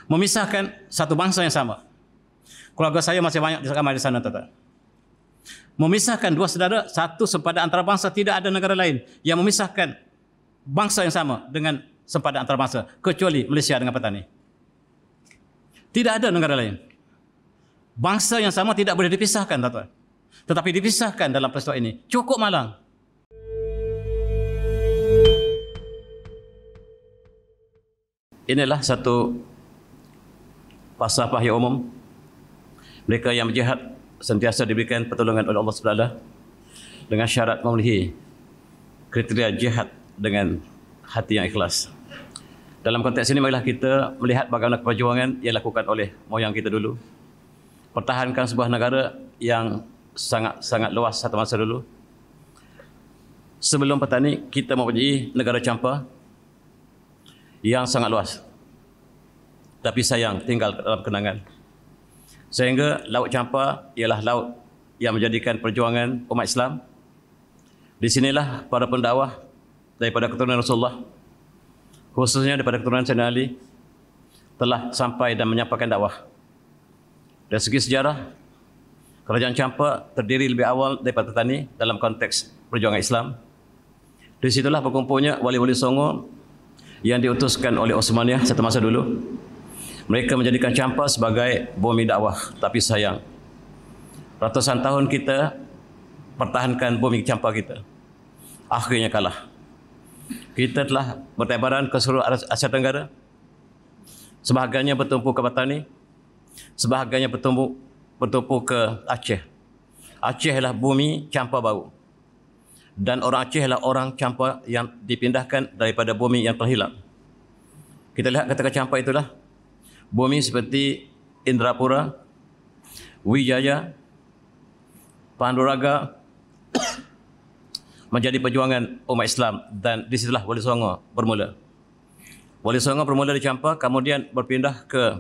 memisahkan satu bangsa yang sama. Keluarga saya masih banyak di ramai di sana, tuan-tuan. Memisahkan dua saudara, satu sempadan antara bangsa, tidak ada negara lain yang memisahkan bangsa yang sama dengan sempadan antara bangsa kecuali Malaysia dengan petani. Tidak ada negara lain. Bangsa yang sama tidak boleh dipisahkan, tuan-tuan. Tetapi dipisahkan dalam peristiwa ini. Cukup malang. Inilah satu falsafah yang umum. Mereka yang berjihad sentiasa diberikan pertolongan oleh Allah SWT dengan syarat memenuhi kriteria jihad dengan hati yang ikhlas. Dalam konteks ini, marilah kita melihat bagaimana perjuangan yang dilakukan oleh moyang kita dulu. Pertahankan sebuah negara yang sangat luas satu masa dulu. Sebelum petani, kita mempunyai negara campa yang sangat luas. Tapi sayang, tinggal dalam kenangan. Sehingga Laut Campa ialah laut yang menjadikan perjuangan umat Islam. Di sinilah para pendakwah daripada keturunan Rasulullah, khususnya daripada keturunan Sayyidina Ali, telah sampai dan menyampaikan dakwah. Dari segi sejarah, kerajaan Campa terdiri lebih awal daripada petani dalam konteks perjuangan Islam. Di situlah berkumpulnya wali-wali Songo yang diutuskan oleh Osmaniyah satu masa dulu. Mereka menjadikan Campa sebagai bumi dakwah. Tapi sayang, ratusan tahun kita pertahankan bumi Campa kita, akhirnya kalah. Kita telah bertebaran ke seluruh Asia Tenggara. Sebahagiannya bertumpu ke petani, sebahagiannya bertumpu ke Aceh. Aceh adalah bumi Campa baru. Dan orang Aceh adalah orang Campa yang dipindahkan daripada bumi yang terhilang. Kita lihat ketika Campa itulah bumi seperti Indrapura, Wijaya, Panduraga menjadi perjuangan umat Islam, dan di situlah Wali Songo bermula. Wali Songo bermula di Campa, kemudian berpindah ke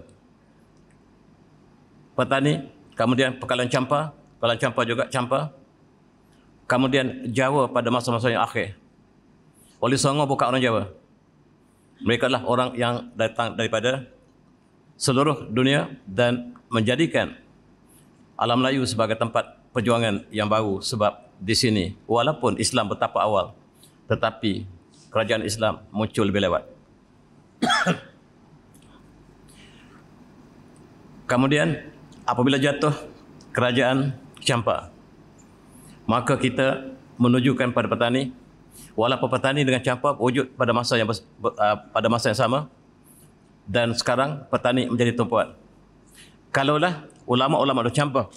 petani, kemudian Pekalan Campa, Pekalan Campa juga Campa, kemudian Jawa pada masa-masa yang akhir. Wali Songo bukan orang Jawa. Mereka adalah orang yang datang daripada seluruh dunia dan menjadikan alam Melayu sebagai tempat perjuangan yang baru. Sebab di sini, walaupun Islam betapa awal, tetapi kerajaan Islam muncul lebih lewat. Kemudian apabila jatuh kerajaan Campa, maka kita menujukan pada petani. Walaupun petani dengan Campa wujud pada masa yang sama, dan sekarang petani menjadi tumpuan. Kalaulah ulama-ulama dari Campa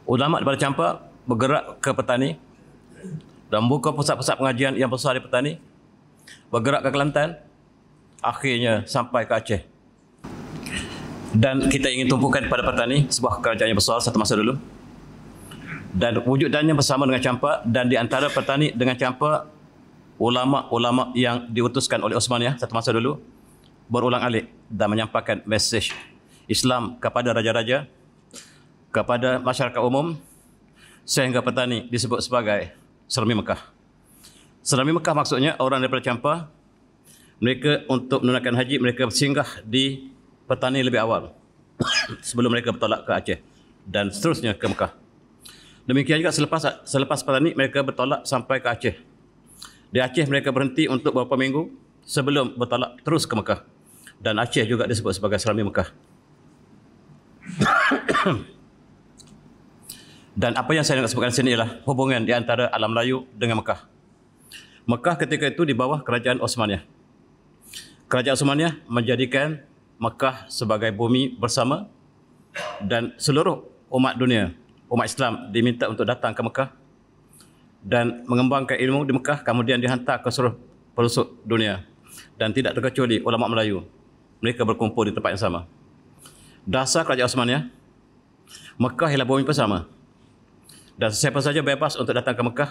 ulama daripada Campa bergerak ke petani dan buka pusat-pusat pengajian yang besar di petani, bergerak ke Kelantan, akhirnya sampai ke Aceh. Dan kita ingin tumpukan pada petani, sebuah kerajaan yang besar satu masa dulu. Dan wujudannya bersama dengan Campa, dan di antara petani dengan Campa, ulama-ulama yang diutuskan oleh Osmaniyah satu masa dulu berulang alik dan menyampaikan mesej Islam kepada raja-raja, kepada masyarakat umum, sehingga petani disebut sebagai Selami Mekah. Selami Mekah maksudnya orang daripada Campa, mereka untuk menunaikan haji, mereka singgah di petani lebih awal sebelum mereka bertolak ke Aceh dan seterusnya ke Mekah. Demikian juga selepas petani, mereka bertolak sampai ke Aceh. Di Aceh mereka berhenti untuk beberapa minggu sebelum bertolak terus ke Mekah. Dan Aceh juga disebut sebagai Selami Mekah. Dan apa yang saya nak sebutkan sini ialah hubungan di antara alam Melayu dengan Mekah. Mekah ketika itu di bawah kerajaan Osmaniyah. Kerajaan Osmaniyah menjadikan Mekah sebagai bumi bersama, dan seluruh umat dunia, umat Islam diminta untuk datang ke Mekah dan mengembangkan ilmu di Mekah, kemudian dihantar ke seluruh pelosok dunia. Dan tidak terkecuali ulama Melayu, mereka berkumpul di tempat yang sama. Dasar kerajaan Osmaniyah, Mekah ialah bumi bersama, dan siapa saja bebas untuk datang ke Mekah,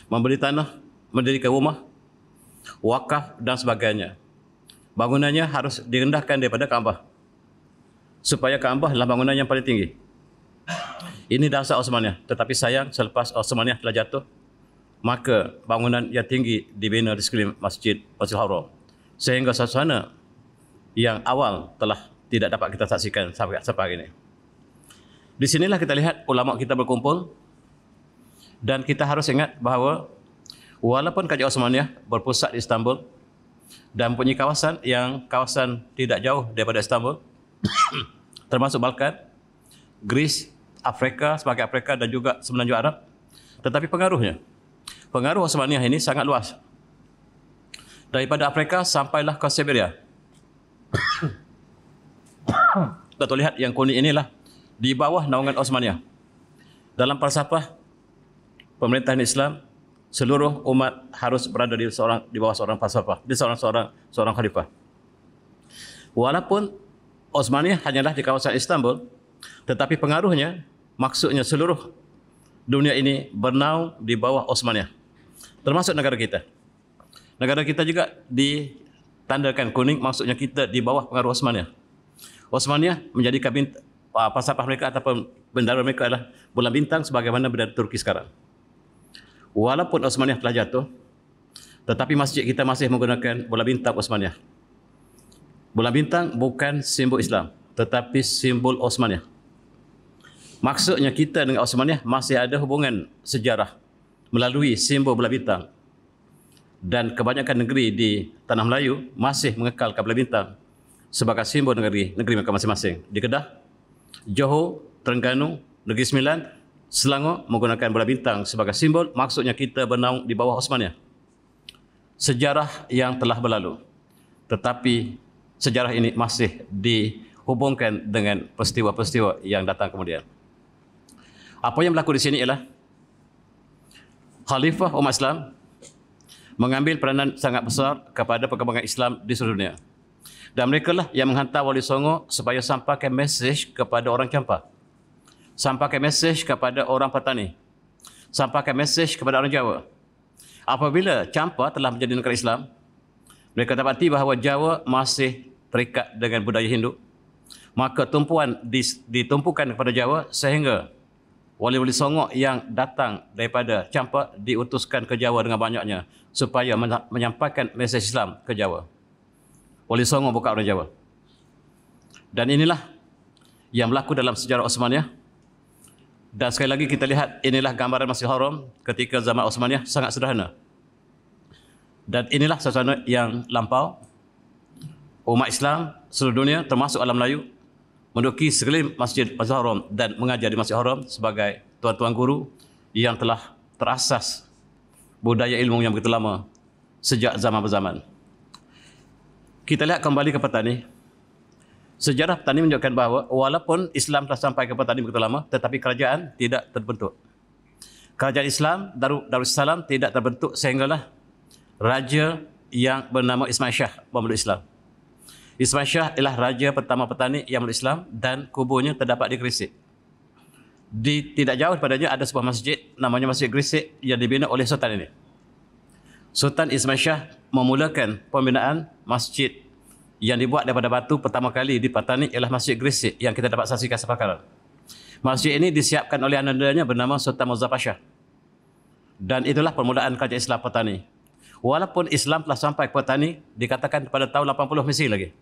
membeli tanah, mendirikan rumah, wakaf dan sebagainya. Bangunannya harus direndahkan daripada Kaabah, supaya Kaabah adalah bangunan yang paling tinggi. Ini dasar Osmaniyah. Tetapi sayang, selepas Osmaniyah telah jatuh, maka bangunan yang tinggi dibina di sekeliling Masjidil Haram, sehingga suasana yang awal telah tidak dapat kita saksikan sampai hari ini. Di sinilah kita lihat ulama kita berkumpul, dan kita harus ingat bahawa walaupun Kerajaan Osmaniyah berpusat di Istanbul dan mempunyai kawasan tidak jauh daripada Istanbul, termasuk Balkan, Greece, Afrika, sebagai Afrika dan juga Semenanjung Arab, tetapi pengaruh Osmaniyah ini sangat luas. Daripada Afrika sampailah ke Siberia. Kita lihat yang kuning inilah di bawah naungan Osmaniyah. Dalam falsafah pemerintahan Islam, seluruh umat harus berada di bawah seorang falsafah, di seorang khalifah. Walaupun Osmaniyah hanyalah di kawasan Istanbul, tetapi pengaruhnya, maksudnya seluruh dunia ini bernaung di bawah Osmaniyah, termasuk negara kita. Negara kita juga ditandakan kuning, maksudnya kita di bawah pengaruh Osmaniyah. Osmaniyah menjadikan falsafah mereka ataupun bendera mereka adalah bulan bintang sebagaimana bendera Turki sekarang. Walaupun Osmaniyah telah jatuh, tetapi masjid kita masih menggunakan bola bintang Osmaniyah. Bola bintang bukan simbol Islam, tetapi simbol Osmaniyah. Maksudnya kita dengan Osmaniyah masih ada hubungan sejarah melalui simbol bola bintang. Dan kebanyakan negeri di Tanah Melayu masih mengekalkan bola bintang sebagai simbol negeri mereka masing-masing. Di Kedah, Johor, Terengganu, Negeri Sembilan, Selangor menggunakan bola bintang sebagai simbol, maksudnya kita bernaung di bawah Osmaniyah. Sejarah yang telah berlalu, tetapi sejarah ini masih dihubungkan dengan peristiwa-peristiwa yang datang kemudian. Apa yang berlaku di sini ialah Khalifah umat Islam mengambil peranan sangat besar kepada perkembangan Islam di seluruh dunia. Dan mereka lah yang menghantar Wali Songo supaya sampaikan mesej kepada orang Champa, sampaikan mesej kepada orang Patani, sampaikan mesej kepada orang Jawa. Apabila Champa telah menjadi negara Islam, mereka dapati bahawa Jawa masih terikat dengan budaya Hindu, maka tumpuan ditumpukan kepada Jawa sehingga wali-wali Songo yang datang daripada Champa diutuskan ke Jawa dengan banyaknya supaya menyampaikan mesej Islam ke Jawa. Wali Songo bukan orang Jawa. Dan inilah yang berlaku dalam sejarah Osmaniyah. Dan sekali lagi kita lihat, inilah gambaran Masjidil Haram ketika zaman Osmaniyah, sangat sederhana. Dan inilah suasana yang lampau. Umat Islam seluruh dunia termasuk alam Melayu menduduki sekeliling Masjidil Haram dan mengajar di Masjidil Haram sebagai tuan-tuan guru yang telah terasas budaya ilmu yang begitu lama sejak zaman berzaman. Kita lihat kembali ke petani. Sejarah petani menunjukkan bahawa walaupun Islam telah sampai ke petani begitu lama, tetapi kerajaan tidak terbentuk. Kerajaan Islam, Darussalam tidak terbentuk sehinggalah raja yang bernama Ismail Shah memeluk Islam. Ismail Shah ialah raja pertama petani yang memeluk Islam dan kuburnya terdapat di Gresik. Tidak jauh daripadanya ada sebuah masjid namanya Masjid Gresik yang dibina oleh Sultan ini. Sultan Ismail Shah memulakan pembinaan masjid yang dibuat daripada batu pertama kali di Patani ialah Masjid Gresik yang kita dapat saksikan sekarang. Masjid ini disiapkan oleh anandanya bernama Sultan Muzaffar Shah. Dan itulah permulaan kerajaan Islam Patani. Walaupun Islam telah sampai ke Patani, dikatakan pada tahun 80 Mesir lagi.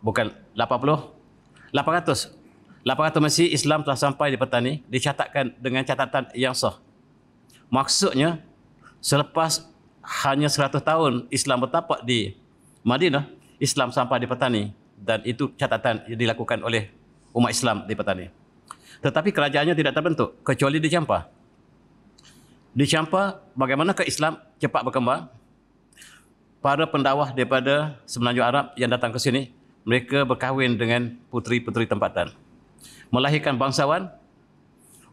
Bukan 80, 800. 800 Mesir Islam telah sampai di Patani, dicatatkan dengan catatan yang sah. Maksudnya, selepas hanya 100 tahun Islam bertapak di Madinah, Islam sampai di Patani, dan itu catatan yang dilakukan oleh umat Islam di Patani. Tetapi kerajaannya tidak terbentuk kecuali di Champa. Di Champa, bagaimanakah Islam cepat berkembang? Para pendakwah daripada Semenanjung Arab yang datang ke sini, mereka berkahwin dengan puteri-puteri tempatan, melahirkan bangsawan,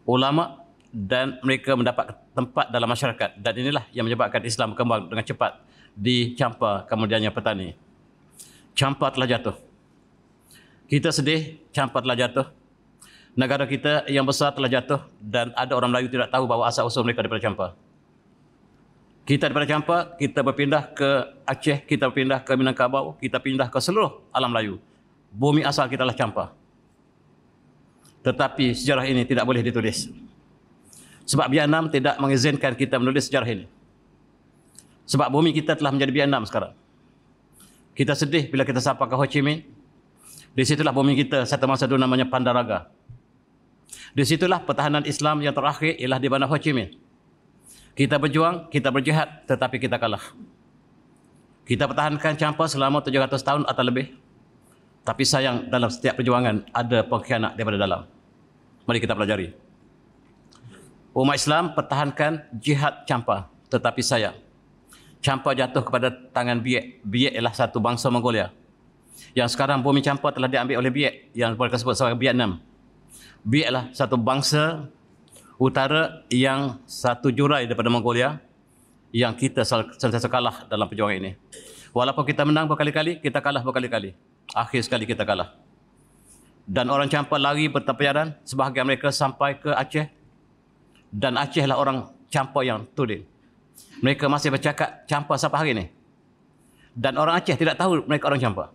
ulama, dan mereka mendapat tempat dalam masyarakat. Dan inilah yang menyebabkan Islam berkembang dengan cepat di Champa, kemudiannya Patani. Champa telah jatuh. Kita sedih, Champa telah jatuh. Negara kita yang besar telah jatuh dan ada orang Melayu tidak tahu bahawa asal-usul mereka daripada Champa. Kita daripada Champa, kita berpindah ke Aceh, kita berpindah ke Minangkabau, kita pindah ke seluruh alam Melayu. Bumi asal kita adalah Champa. Tetapi sejarah ini tidak boleh ditulis. Sebab Vietnam tidak mengizinkan kita menulis sejarah ini. Sebab bumi kita telah menjadi Vietnam sekarang. Kita sedih bila kita sampai ke Ho Chi Minh. Di situlah bumi kita satu masa dulu namanya Pandaraga. Di situlah pertahanan Islam yang terakhir ialah di mana Ho Chi Minh. Kita berjuang, kita berjihad, tetapi kita kalah. Kita pertahankan Champa selama 700 tahun atau lebih. Tapi sayang, dalam setiap perjuangan ada pengkhianat daripada dalam. Mari kita pelajari. Umat Islam pertahankan jihad Champa, tetapi sayang, Champa jatuh kepada tangan Biak. Biak ialah satu bangsa Mongolia. Yang sekarang bumi Champa telah diambil oleh Biak, yang mereka sebut sebagai Vietnam. Biak ialah satu bangsa utara yang satu jurai daripada Mongolia, yang kita sentiasa kalah dalam perjuangan ini. Walaupun kita menang berkali-kali, kita kalah berkali-kali. Akhir sekali kita kalah. Dan orang Champa lari bertepiaran, sebahagian mereka sampai ke Aceh. Dan Aceh lah orang Champa yang tuding. Mereka masih bercakap Champa sampai hari ini. Dan orang Aceh tidak tahu mereka orang Champa.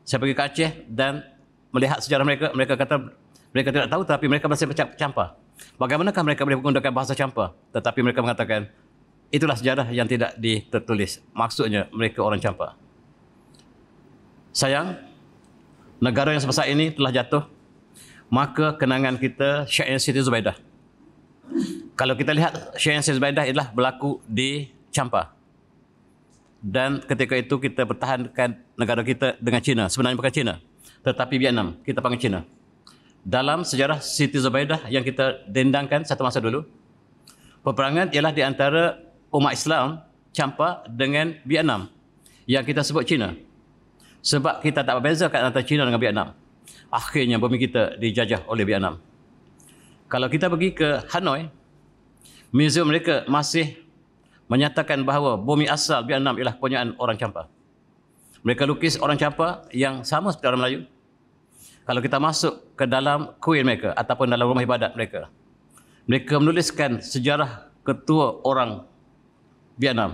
Saya pergi ke Aceh dan melihat sejarah mereka, mereka kata mereka tidak tahu tapi mereka masih bercakap Champa. Bagaimanakah mereka boleh menggunakan bahasa Champa? Tetapi mereka mengatakan, itulah sejarah yang tidak ditertulis. Maksudnya mereka orang Champa. Sayang, negara yang sebesar ini telah jatuh. Maka kenangan kita Syekh dan Siti Zubaidah. Kalau kita lihat Syekh dan Siti Zubaidah adalah berlaku di Champa. Dan ketika itu kita pertahankan negara kita dengan China. Sebenarnya bukan China, tetapi Vietnam. Kita panggil China. Dalam sejarah Siti Zubaidah yang kita dendangkan satu masa dulu, peperangan ialah di antara umat Islam Champa dengan Vietnam yang kita sebut China. Sebab kita tak berbezakan antara China dengan Vietnam. Akhirnya bumi kita dijajah oleh Vietnam. Kalau kita pergi ke Hanoi, museum mereka masih menyatakan bahawa bumi asal Vietnam ialah kepunyaan orang Champa. Mereka lukis orang Champa yang sama seperti orang Melayu. Kalau kita masuk ke dalam kuil mereka ataupun dalam rumah ibadat mereka, mereka menuliskan sejarah ketua orang Vietnam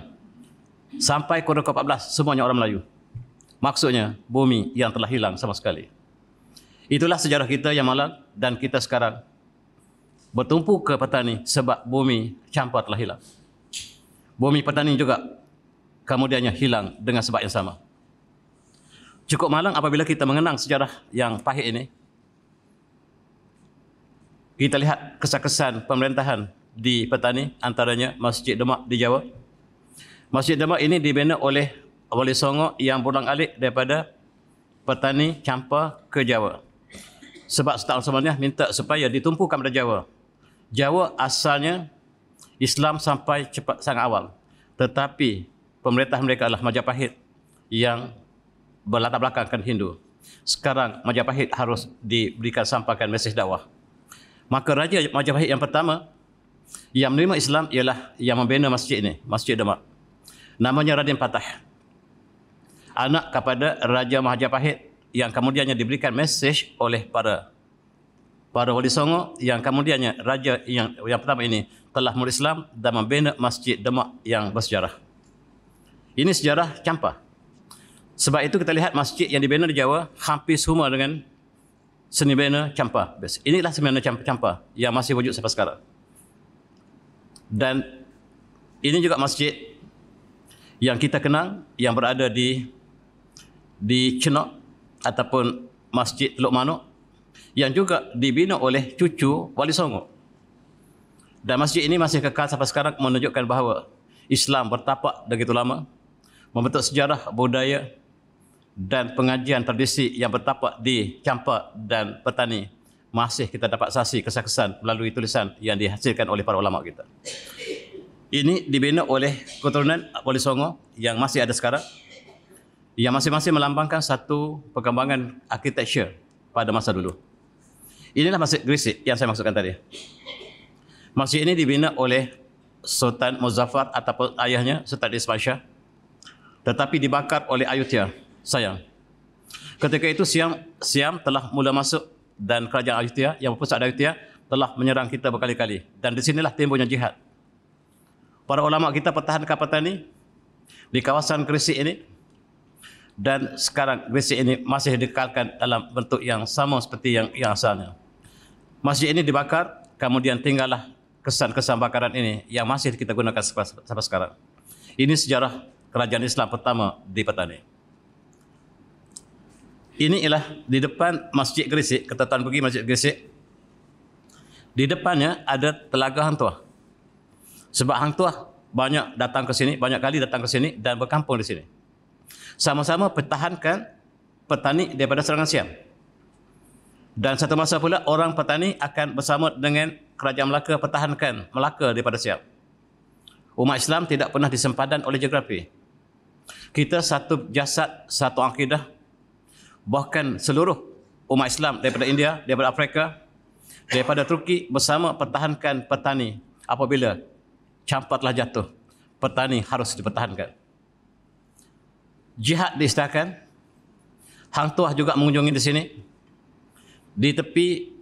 sampai kode ke-14 semuanya orang Melayu. Maksudnya bumi yang telah hilang sama sekali. Itulah sejarah kita yang malang dan kita sekarang bertumpu ke petani sebab bumi Champa telah hilang. Bumi petani juga kemudiannya hilang dengan sebab yang sama. Cukup malang apabila kita mengenang sejarah yang pahit ini. Kita lihat kesan-kesan pemerintahan di petani, antaranya Masjid Demak di Jawa. Masjid Demak ini dibina oleh Wali Songo yang berulang-alik daripada petani Champa ke Jawa. Sebab Sultan Osmaniah minta supaya ditumpukan pada Jawa. Jawa asalnya Islam sampai cepat sangat awal. Tetapi pemerintah mereka adalah Majapahit yang berlatar belakangkan Hindu. Sekarang Majapahit harus diberikan sampaikan mesej dakwah. Maka Raja Majapahit yang pertama yang menerima Islam ialah yang membina masjid ini, Masjid Demak. Namanya Raden Patah. Anak kepada Raja Majapahit yang kemudiannya diberikan mesej oleh para Wali Songo yang kemudiannya Raja yang pertama ini telah memeluk Islam dan membina Masjid Demak yang bersejarah. Ini sejarah Champa. Sebab itu kita lihat masjid yang dibina di Jawa hampir semua dengan seni bina Champa. Inilah sebenarnya Champa yang masih wujud sampai sekarang. Dan ini juga masjid yang kita kenang yang berada di Chenok ataupun Masjid Teluk Manuk yang juga dibina oleh cucu Wali Songo. Dan masjid ini masih kekal sampai sekarang menunjukkan bahawa Islam bertapak begitu lama, membentuk sejarah, budaya dan pengajian tradisi yang bertapak di Champa dan petani. Masih kita dapat saksi kesan-kesan melalui tulisan yang dihasilkan oleh para ulama kita. Ini dibina oleh keturunan Wali Songo yang masih ada sekarang, yang masing-masing melambangkan satu perkembangan arkitektur pada masa dulu. Inilah Masjid Gresik yang saya maksudkan tadi. Masjid ini dibina oleh Sultan Muzaffar ataupun ayahnya Sultan Ismail Shah, tetapi dibakar oleh Ayutthaya. Sayang. Ketika itu Siam telah mula masuk dan kerajaan Ayutthaya yang berpusat di Ayutthaya telah menyerang kita berkali-kali. Dan di sinilah timbulnya jihad. Para ulama kita pertahankan petani di kawasan Gresik ini. Dan sekarang Gresik ini masih dikekalkan dalam bentuk yang sama seperti yang asalnya. Masjid ini dibakar, kemudian tinggallah kesan-kesan bakaran ini yang masih kita gunakan sampai sekarang. Ini sejarah kerajaan Islam pertama di Petani. Ini ialah di depan Masjid Gresik, kita tuan pergi Masjid Gresik. Di depannya ada Telaga Hang Tuah. Sebab Hang Tuah banyak datang ke sini, banyak kali datang ke sini dan berkampung di sini. Sama-sama pertahankan Petani daripada serangan Siam. Dan satu masa pula orang Petani akan bersama dengan kerajaan Melaka pertahankan Melaka daripada Siam. Umat Islam tidak pernah disempadan oleh geografi. Kita satu jasad, satu akidah. Bahkan seluruh umat Islam daripada India, daripada Afrika, daripada Turki bersama pertahankan Petani. Apabila Champa telah jatuh, Petani harus dipertahankan. Jihad diisytiharkan. Hang Tuah juga mengunjungi di sini. Di tepi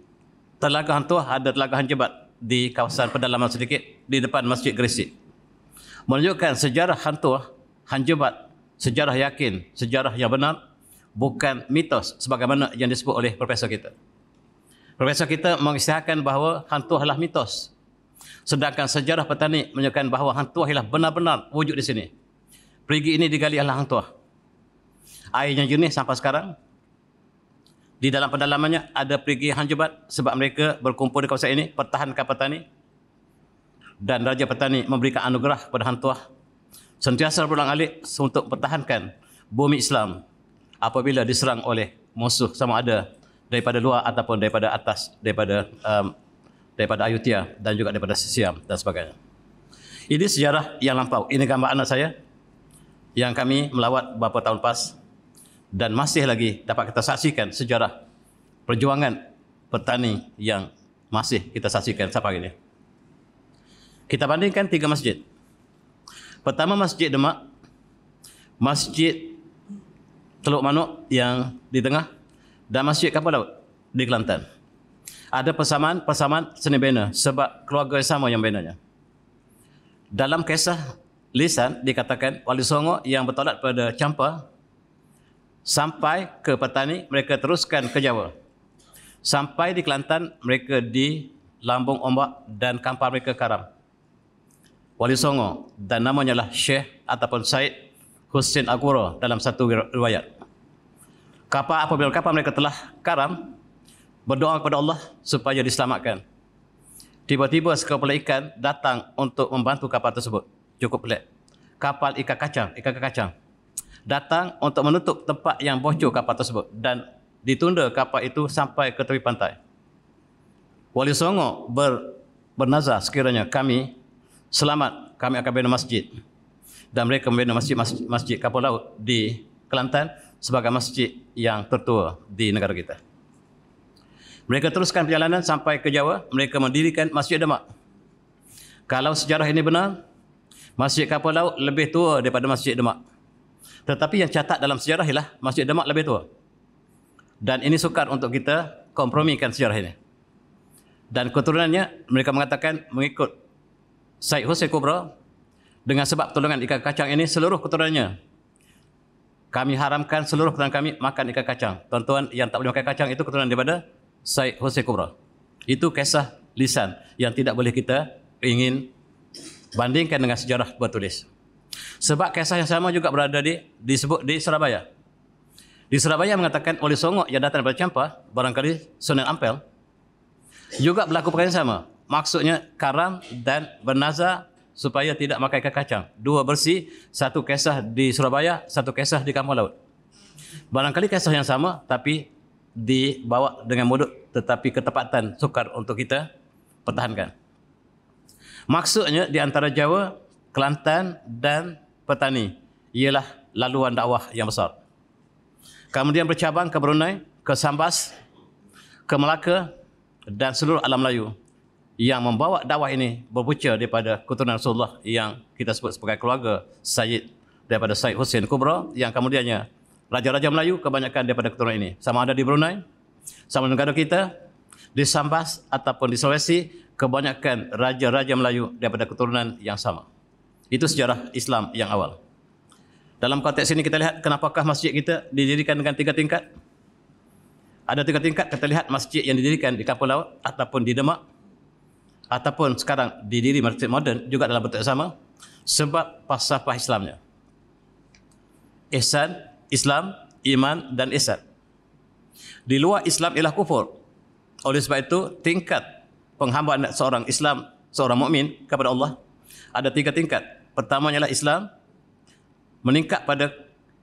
Telaga Hang Tuah ada Telaga Hang Jebat di kawasan pedalaman sedikit di depan Masjid Gresik. Menunjukkan sejarah Hang Tuah, Hang Jebat, sejarah yakin, sejarah yang benar, bukan mitos sebagaimana yang disebut oleh profesor kita. Profesor kita mengisytiharkan bahawa Hang Tuah adalah mitos. Sedangkan sejarah Petani menunjukkan bahawa Hang Tuah ialah benar-benar wujud di sini. Perigi ini digali oleh Hang Tuah. Airnya jernih sampai sekarang. Di dalam pendalamannya ada perigi Hang Jebat sebab mereka berkumpul di kawasan ini, pertahankan Petani. Dan Raja Petani memberikan anugerah kepada Hang Tuah. Sentiasa berulang-alik untuk pertahankan bumi Islam apabila diserang oleh musuh sama ada daripada luar ataupun daripada atas, daripada Ayutthaya dan juga daripada Siam dan sebagainya. Ini sejarah yang lampau. Ini gambar anak saya yang kami melawat beberapa tahun lepas dan masih lagi dapat kita saksikan sejarah perjuangan Petani yang masih kita saksikan sampai hari ini. Kita bandingkan 3 masjid. Pertama Masjid Demak, Masjid Teluk Manuk yang di tengah dan Masjid Kapal Laut di Kelantan. Ada persamaan seni bina sebab keluarga yang sama yang binanya. Dalam kisah lisan dikatakan Wali Songo yang bertolak pada Champa sampai ke Petani, mereka teruskan ke Jawa. Sampai di Kelantan, mereka di lambung ombak dan kapal mereka karam. Wali Songo dan namanya lah Syekh ataupun Said Hussein Agura dalam satu riwayat. Apabila kapal mereka telah karam, berdoa kepada Allah supaya diselamatkan. Tiba-tiba sekumpulan ikan datang untuk membantu kapal tersebut. Cukup pelik. Kapal ikan kacang datang untuk menutup tempat yang bocor kapal tersebut dan ditunda kapal itu sampai ke tepi pantai. Wali Songo bernazar sekiranya kami selamat, kami akan bina masjid. Dan mereka membina masjid Kapal Laut di Kelantan sebagai masjid yang tertua di negara kita. Mereka teruskan perjalanan sampai ke Jawa, mereka mendirikan Masjid Demak. Kalau sejarah ini benar, Masjid Kapal Laut lebih tua daripada Masjid Demak. Tetapi yang catat dalam sejarah ialah Masjid Demak lebih tua. Dan ini sukar untuk kita kompromikan sejarah ini. Dan keturunannya, mereka mengatakan mengikut Said Hussein Kubra, dengan sebab pertolongan ikan kacang ini, seluruh keturunannya, kami haramkan seluruh keturunan kami makan ikan kacang. Tuan-tuan yang tak boleh makan kacang itu keturunan daripada Said Hussein Kubra. Itu kisah lisan yang tidak boleh kita ingin bandingkan dengan sejarah bertulis. Sebab kisah yang sama juga berada disebut di Surabaya. Di Surabaya mengatakan Wali Songo yang datang daripada Champa, barangkali Sunan Ampel, juga berlaku perkara yang sama. Maksudnya karam dan bernazar supaya tidak makan ikan kacang. Dua bersih, satu kisah di Surabaya, satu kisah di Kampung Laut. Barangkali kisah yang sama tapi dibawa dengan mudut tetapi ketepatan sukar untuk kita pertahankan. Maksudnya di antara Jawa, Kelantan dan Petani ialah laluan dakwah yang besar. Kemudian bercabang ke Brunei, ke Sambas, ke Melaka dan seluruh alam Melayu yang membawa dakwah ini berpunca daripada keturunan Rasulullah yang kita sebut sebagai keluarga Sayyid daripada Said Hussein Kubra, yang kemudiannya raja-raja Melayu kebanyakan daripada keturunan ini. Sama ada di Brunei, sama negara kita, di Sambas ataupun di Sulawesi, kebanyakan raja-raja Melayu daripada keturunan yang sama. Itu sejarah Islam yang awal. Dalam konteks ini kita lihat kenapakah masjid kita didirikan dengan 3 tingkat. Ada 3 tingkat. Kita lihat masjid yang didirikan di Kapal Laut ataupun di Demak. ataupun sekarang didiri masjid moden juga dalam bentuk sama sebab falsafah Islamnya. Ihsan, Islam, iman dan ihsan. Di luar Islam ialah kufur. Oleh sebab itu, tingkat penghambaan seorang Islam, seorang mukmin kepada Allah ada 3 tingkat. Pertamanya ialah Islam, meningkat pada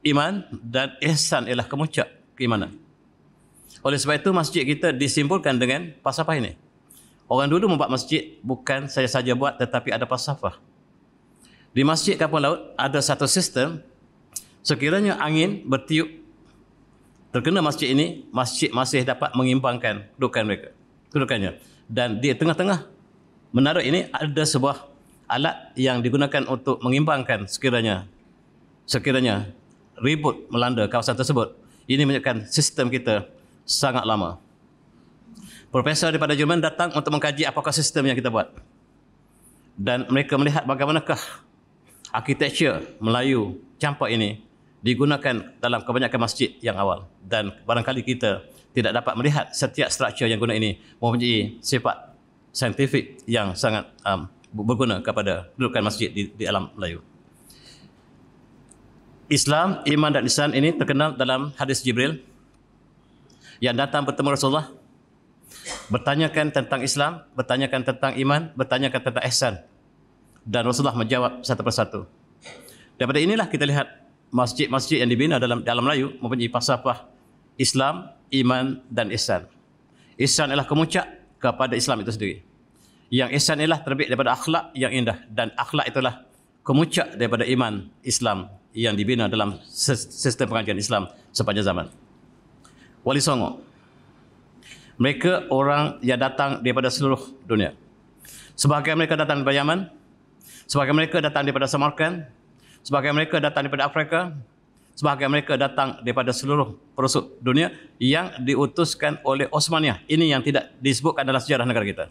iman, dan ihsan ialah kemuncak keimanan. Oleh sebab itu, masjid kita disimbolkan dengan falsafah ini. Orang dulu membuat masjid bukan saya saja buat, tetapi ada falsafah. Di masjid kapal laut ada satu sistem, sekiranya angin bertiup terkena masjid ini, masjid masih dapat mengimbangkan kedudukannya. Dan di tengah-tengah menara ini ada sebuah alat yang digunakan untuk mengimbangkan sekiranya ribut melanda kawasan tersebut. Ini menunjukkan sistem kita sangat lama. Profesor daripada Jerman datang untuk mengkaji apakah sistem yang kita buat. Dan mereka melihat bagaimanakah arkitektur Melayu campak ini digunakan dalam kebanyakan masjid yang awal. Dan barangkali kita tidak dapat melihat setiap struktur yang guna ini mempunyai sifat saintifik yang sangat berguna kepada kedudukan masjid di alam Melayu. Islam, iman dan ihsan ini terkenal dalam hadis Jibril yang datang bertemu Rasulullah, bertanyakan tentang Islam, bertanyakan tentang iman, bertanyakan tentang ihsan. Dan Rasulullah menjawab satu persatu. Daripada inilah kita lihat masjid-masjid yang dibina dalam Melayu mempunyai falsafah Islam, iman dan ihsan. Ihsan ialah kemuncak kepada Islam itu sendiri. Yang ihsan ialah terbit daripada akhlak yang indah, dan akhlak itulah kemuncak daripada iman Islam yang dibina dalam sistem pengajian Islam sepanjang zaman. Wali Songo, mereka orang yang datang daripada seluruh dunia. Sebahagian mereka datang daripada Yaman, sebahagian mereka datang daripada Samarkand, sebahagian mereka datang daripada Afrika, sebahagian mereka datang daripada seluruh pelosok dunia yang diutuskan oleh Osmaniyah. Ini yang tidak disebutkan dalam sejarah negara kita.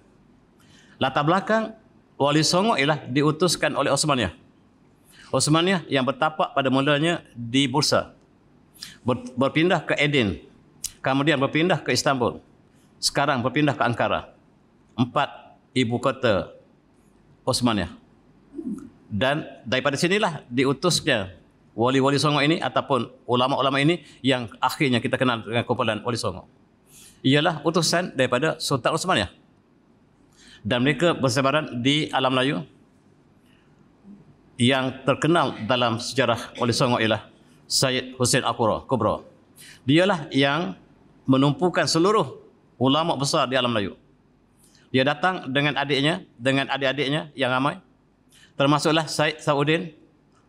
Latar belakang Wali Songo ialah diutuskan oleh Osmaniyah. Osmaniyah yang bertapak pada mulanya di Bursa, berpindah ke Aden, kemudian berpindah ke Istanbul, sekarang berpindah ke Ankara. 4 ibu kota Osmaniyah. Dan daripada sinilah diutusnya wali-wali Songo ini ataupun ulama-ulama ini yang akhirnya kita kenal dengan kumpulan Wali Songo. Ialah utusan daripada Sultan Osmaniyah. Dan mereka bersebaran di alam Melayu. Yang terkenal dalam sejarah Wali Songo ialah Syed Hussein Al-Kubra. Dialah yang menumpukan seluruh ulama besar di alam Melayu. Dia datang dengan adiknya, dengan adik-adiknya yang ramai. Termasuklah Syed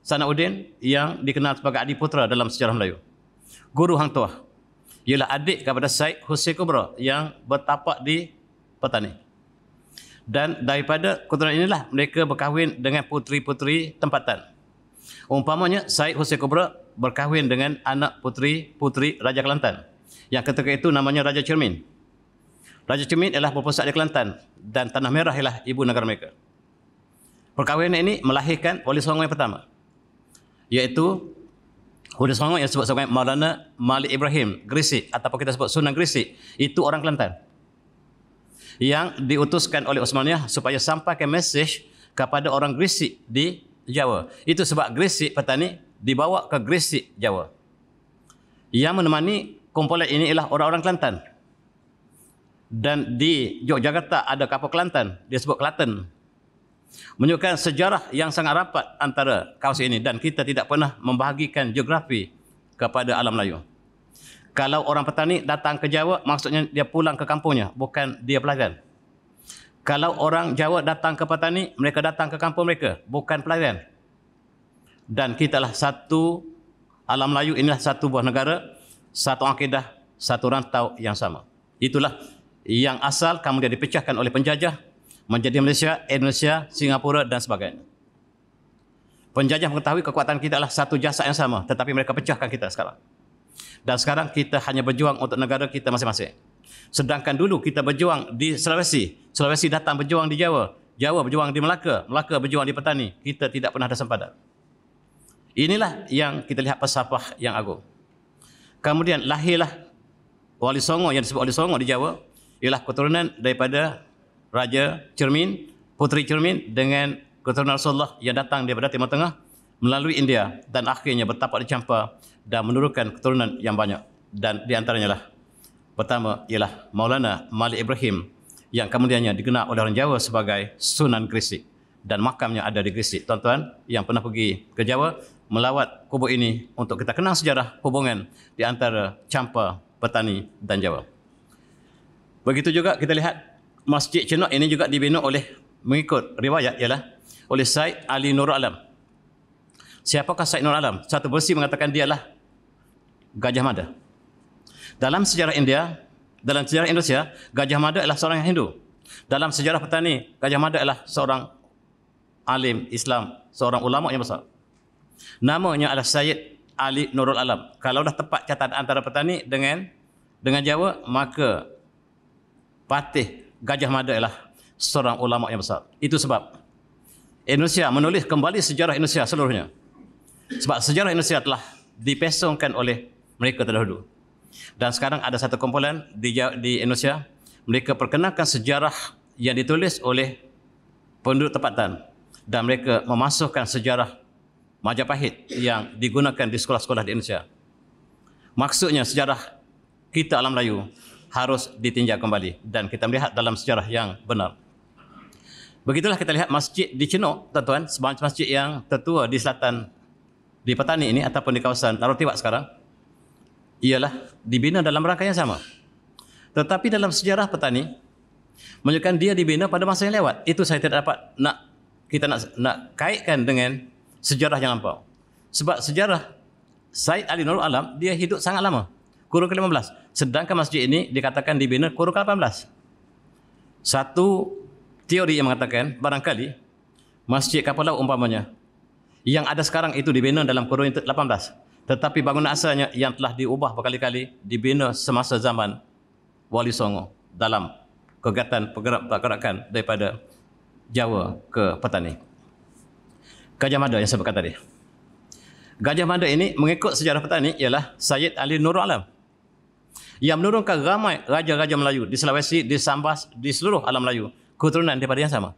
Sanauddin yang dikenal sebagai adik putera dalam sejarah Melayu. Guru Hang Tuah. Ialah adik kepada Syed Hussein Kubra yang bertapak di Petani. Dan daripada keturunan inilah mereka berkahwin dengan puteri-puteri tempatan. Umpamanya Syed Hussein Kubra berkahwin dengan anak puteri-puteri Raja Kelantan, yang ketika itu namanya Raja Cermin. Raja Cermin ialah berpusat di Kelantan dan Tanah Merah ialah ibu negara mereka. Perkahwinan ini melahirkan Wali Songo yang pertama, iaitu Wali Songo yang disebut sebagai Maulana Malik Ibrahim Gresik ataupun kita sebut Sunan Gresik. Itu orang Kelantan yang diutuskan oleh Osmaniyah supaya sampaikan mesej kepada orang Gresik di Jawa. Itu sebab Gresik Petani dibawa ke Gresik Jawa. Yang menemani kumpulan ini ialah orang-orang Kelantan. Dan di Yogyakarta ada kapal Kelantan, dia sebut Klaten. Menunjukkan sejarah yang sangat rapat antara kawasan ini, dan kita tidak pernah membahagikan geografi kepada alam Melayu. Kalau orang petani datang ke Jawa, maksudnya dia pulang ke kampungnya, bukan dia pelayan. Kalau orang Jawa datang ke petani, mereka datang ke kampung mereka, bukan pelayan. Dan kitalah satu alam Melayu, inilah satu buah negara, satu akidah, satu rantau yang sama. Itulah yang asal kemudian dipecahkan oleh penjajah menjadi Malaysia, Indonesia, Singapura dan sebagainya. Penjajah mengetahui kekuatan kita adalah satu jasad yang sama, tetapi mereka pecahkan kita sekarang. Dan sekarang kita hanya berjuang untuk negara kita masing-masing. Sedangkan dulu kita berjuang di Sulawesi, Sulawesi datang berjuang di Jawa, Jawa berjuang di Melaka, Melaka berjuang di Petani. Kita tidak pernah ada sempadan. Inilah yang kita lihat falsafah yang agung. Kemudian lahirlah Wali Songo yang disebut Wali Songo di Jawa, ialah keturunan daripada Raja Cermin, Puteri Cermin dengan keturunan Rasulullah yang datang daripada Timur Tengah melalui India dan akhirnya bertapak di Champa dan menurunkan keturunan yang banyak. Dan di antaranya lah pertama ialah Maulana Malik Ibrahim yang kemudiannya dikenal oleh orang Jawa sebagai Sunan Gresik dan makamnya ada di Gresik. Tuan-tuan yang pernah pergi ke Jawa melawat kubur ini untuk kita kenal sejarah hubungan di antara Champa, Petani dan Jawa. Begitu juga kita lihat Masjid Cenok ini juga dibina oleh mengikut riwayat ialah oleh Said Ali Nurul Alam. Siapakah Said Nurul Alam? Satu versi mengatakan dialah Gajah Mada. Dalam sejarah Indonesia, Gajah Mada adalah seorang yang Hindu. Dalam sejarah Petani, Gajah Mada adalah seorang alim Islam, seorang ulama yang besar. Namanya adalah Said Ali Nurul Alam. Kalau dah tepat catatan antara Petani dengan Jawa, maka Patih Gajah Mada adalah seorang ulama yang besar. Itu sebab Indonesia menulis kembali sejarah Indonesia seluruhnya. Sebab sejarah Indonesia telah dipesongkan oleh mereka terdahulu. Dan sekarang ada satu kumpulan di Indonesia, mereka perkenalkan sejarah yang ditulis oleh penduduk tempatan dan mereka memasukkan sejarah Majapahit yang digunakan di sekolah-sekolah di Indonesia. Maksudnya sejarah kita alam Melayu harus ditinjau kembali dan kita melihat dalam sejarah yang benar. Begitulah kita lihat masjid di Cenok, tuan-tuan, sebuah masjid yang tertua di selatan di Petani ini ataupun di kawasan Narutiwak sekarang, ialah dibina dalam rangka yang sama. Tetapi dalam sejarah Petani menunjukkan dia dibina pada masa yang lewat. Itu saya tidak dapat kita nak kaitkan dengan sejarah yang lampau. Sebab sejarah Said Ali Nurul Alam dia hidup sangat lama, kurun ke-15. Sedangkan masjid ini dikatakan dibina kurun ke-18. Satu teori yang mengatakan barangkali masjid kapal laut umpamanya yang ada sekarang itu dibina dalam kurun 18. Tetapi bangunan asalnya yang telah diubah berkali-kali dibina semasa zaman Wali Songo dalam kegiatan pergerakan daripada Jawa ke Petani. Gajah Mada yang saya sebutkan tadi. Gajah Mada ini mengikut sejarah Petani ialah Said Ali Nurul Alam yang menurunkan ramai raja-raja Melayu di Sulawesi, di Sambas, di seluruh alam Melayu, keturunan daripada yang sama.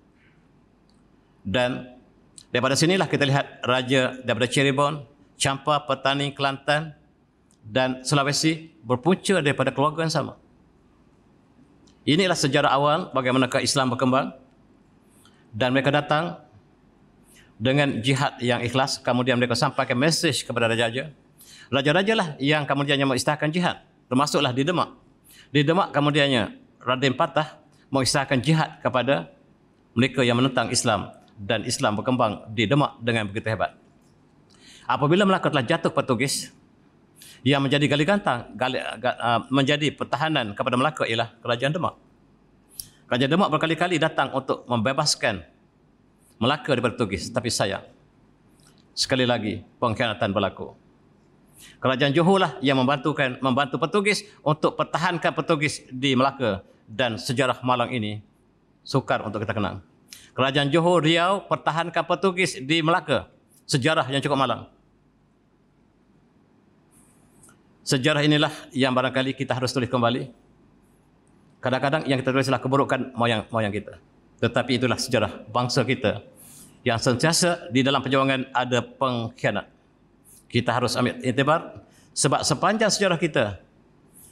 Dan daripada sinilah kita lihat raja daripada Cirebon, Champa, Petani, Kelantan dan Sulawesi berpunca daripada keluarga yang sama. Inilah sejarah awal bagaimana Islam berkembang dan mereka datang dengan jihad yang ikhlas, kemudian mereka sampaikan mesej kepada raja-raja. Raja-raja lah yang kemudiannya mengisytiharkan jihad, termasuklah di Demak. Di Demak kemudiannya Raden Patah mengisytiharkan jihad kepada mereka yang menentang Islam dan Islam berkembang di Demak dengan begitu hebat. Apabila Melaka telah jatuh Portugis, yang menjadi gali gantang, menjadi pertahanan kepada Melaka ialah Kerajaan Demak. Kerajaan Demak berkali-kali datang untuk membebaskan Melaka daripada Portugis, tapi sayang, sekali lagi pengkhianatan berlaku. Kerajaan Johor lah yang membantu Portugis untuk pertahankan Portugis di Melaka dan sejarah malang ini sukar untuk kita kenang. Kerajaan Johor, Riau pertahankan Portugis di Melaka, sejarah yang cukup malang. Sejarah inilah yang barangkali kita harus tulis kembali. Kadang-kadang yang kita tulis adalah keburukan moyang kita. Tetapi itulah sejarah bangsa kita yang sentiasa di dalam perjuangan ada pengkhianat. Kita harus ambil iktibar sebab sepanjang sejarah kita,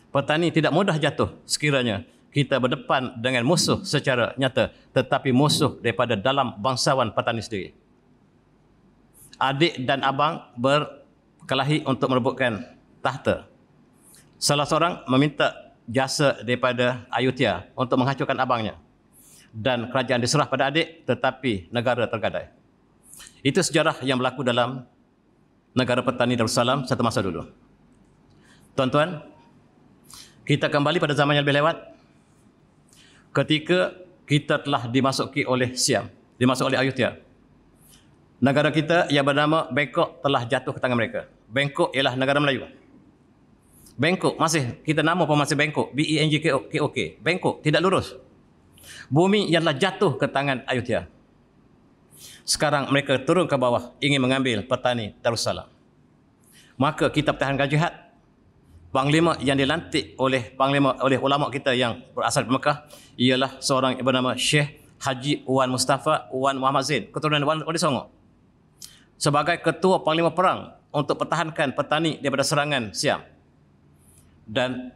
Petani tidak mudah jatuh sekiranya kita berdepan dengan musuh secara nyata, tetapi musuh daripada dalam bangsawan Petani sendiri. Adik dan abang berkelahi untuk merebutkan tahta. Salah seorang meminta jasa daripada Ayutthaya untuk menghancurkan abangnya. Dan kerajaan diserah pada adik, tetapi negara tergadai. Itu sejarah yang berlaku dalam negara Petani Darussalam satu masa dulu. Tuan-tuan, kita kembali pada zaman yang lebih lewat. Ketika kita telah dimasuki oleh Siam, dimasuki oleh Ayutthaya. Negara kita yang bernama Bangkok telah jatuh ke tangan mereka. Bangkok ialah negara Melayu. Bangkok masih, kita nama pun masih Bangkok. B-E-N-G-K-O-K. Bangkok, tidak lurus. Bumi yang telah jatuh ke tangan Ayutthaya. Sekarang mereka turun ke bawah ingin mengambil Petani Darussalam. Maka kita pertahankan jihad. Panglima yang dilantik oleh ulama kita yang berasal dari Mekah ialah seorang yang bernama Syekh Haji Wan Mustafa Wan Muhammad Zain, keturunan Wali Songo. Sebagai ketua panglima perang untuk pertahankan petani daripada serangan Siam. Dan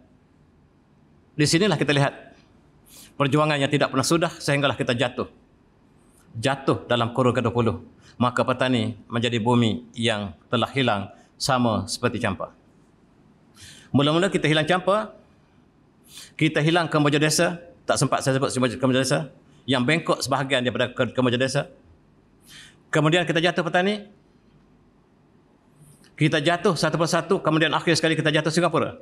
di sinilah kita lihat perjuangan yang tidak pernah sudah sehinggalah kita jatuh dalam kurun ke-20. Maka petani menjadi bumi yang telah hilang sama seperti campak. Mula-mula kita hilang campak, kita hilang Kemboja Desa, tak sempat saya sebut Kemboja Desa, yang bengkok sebahagian daripada Kemboja Desa. Kemudian kita jatuh petani, kita jatuh satu persatu, kemudian akhir sekali kita jatuh Singapura.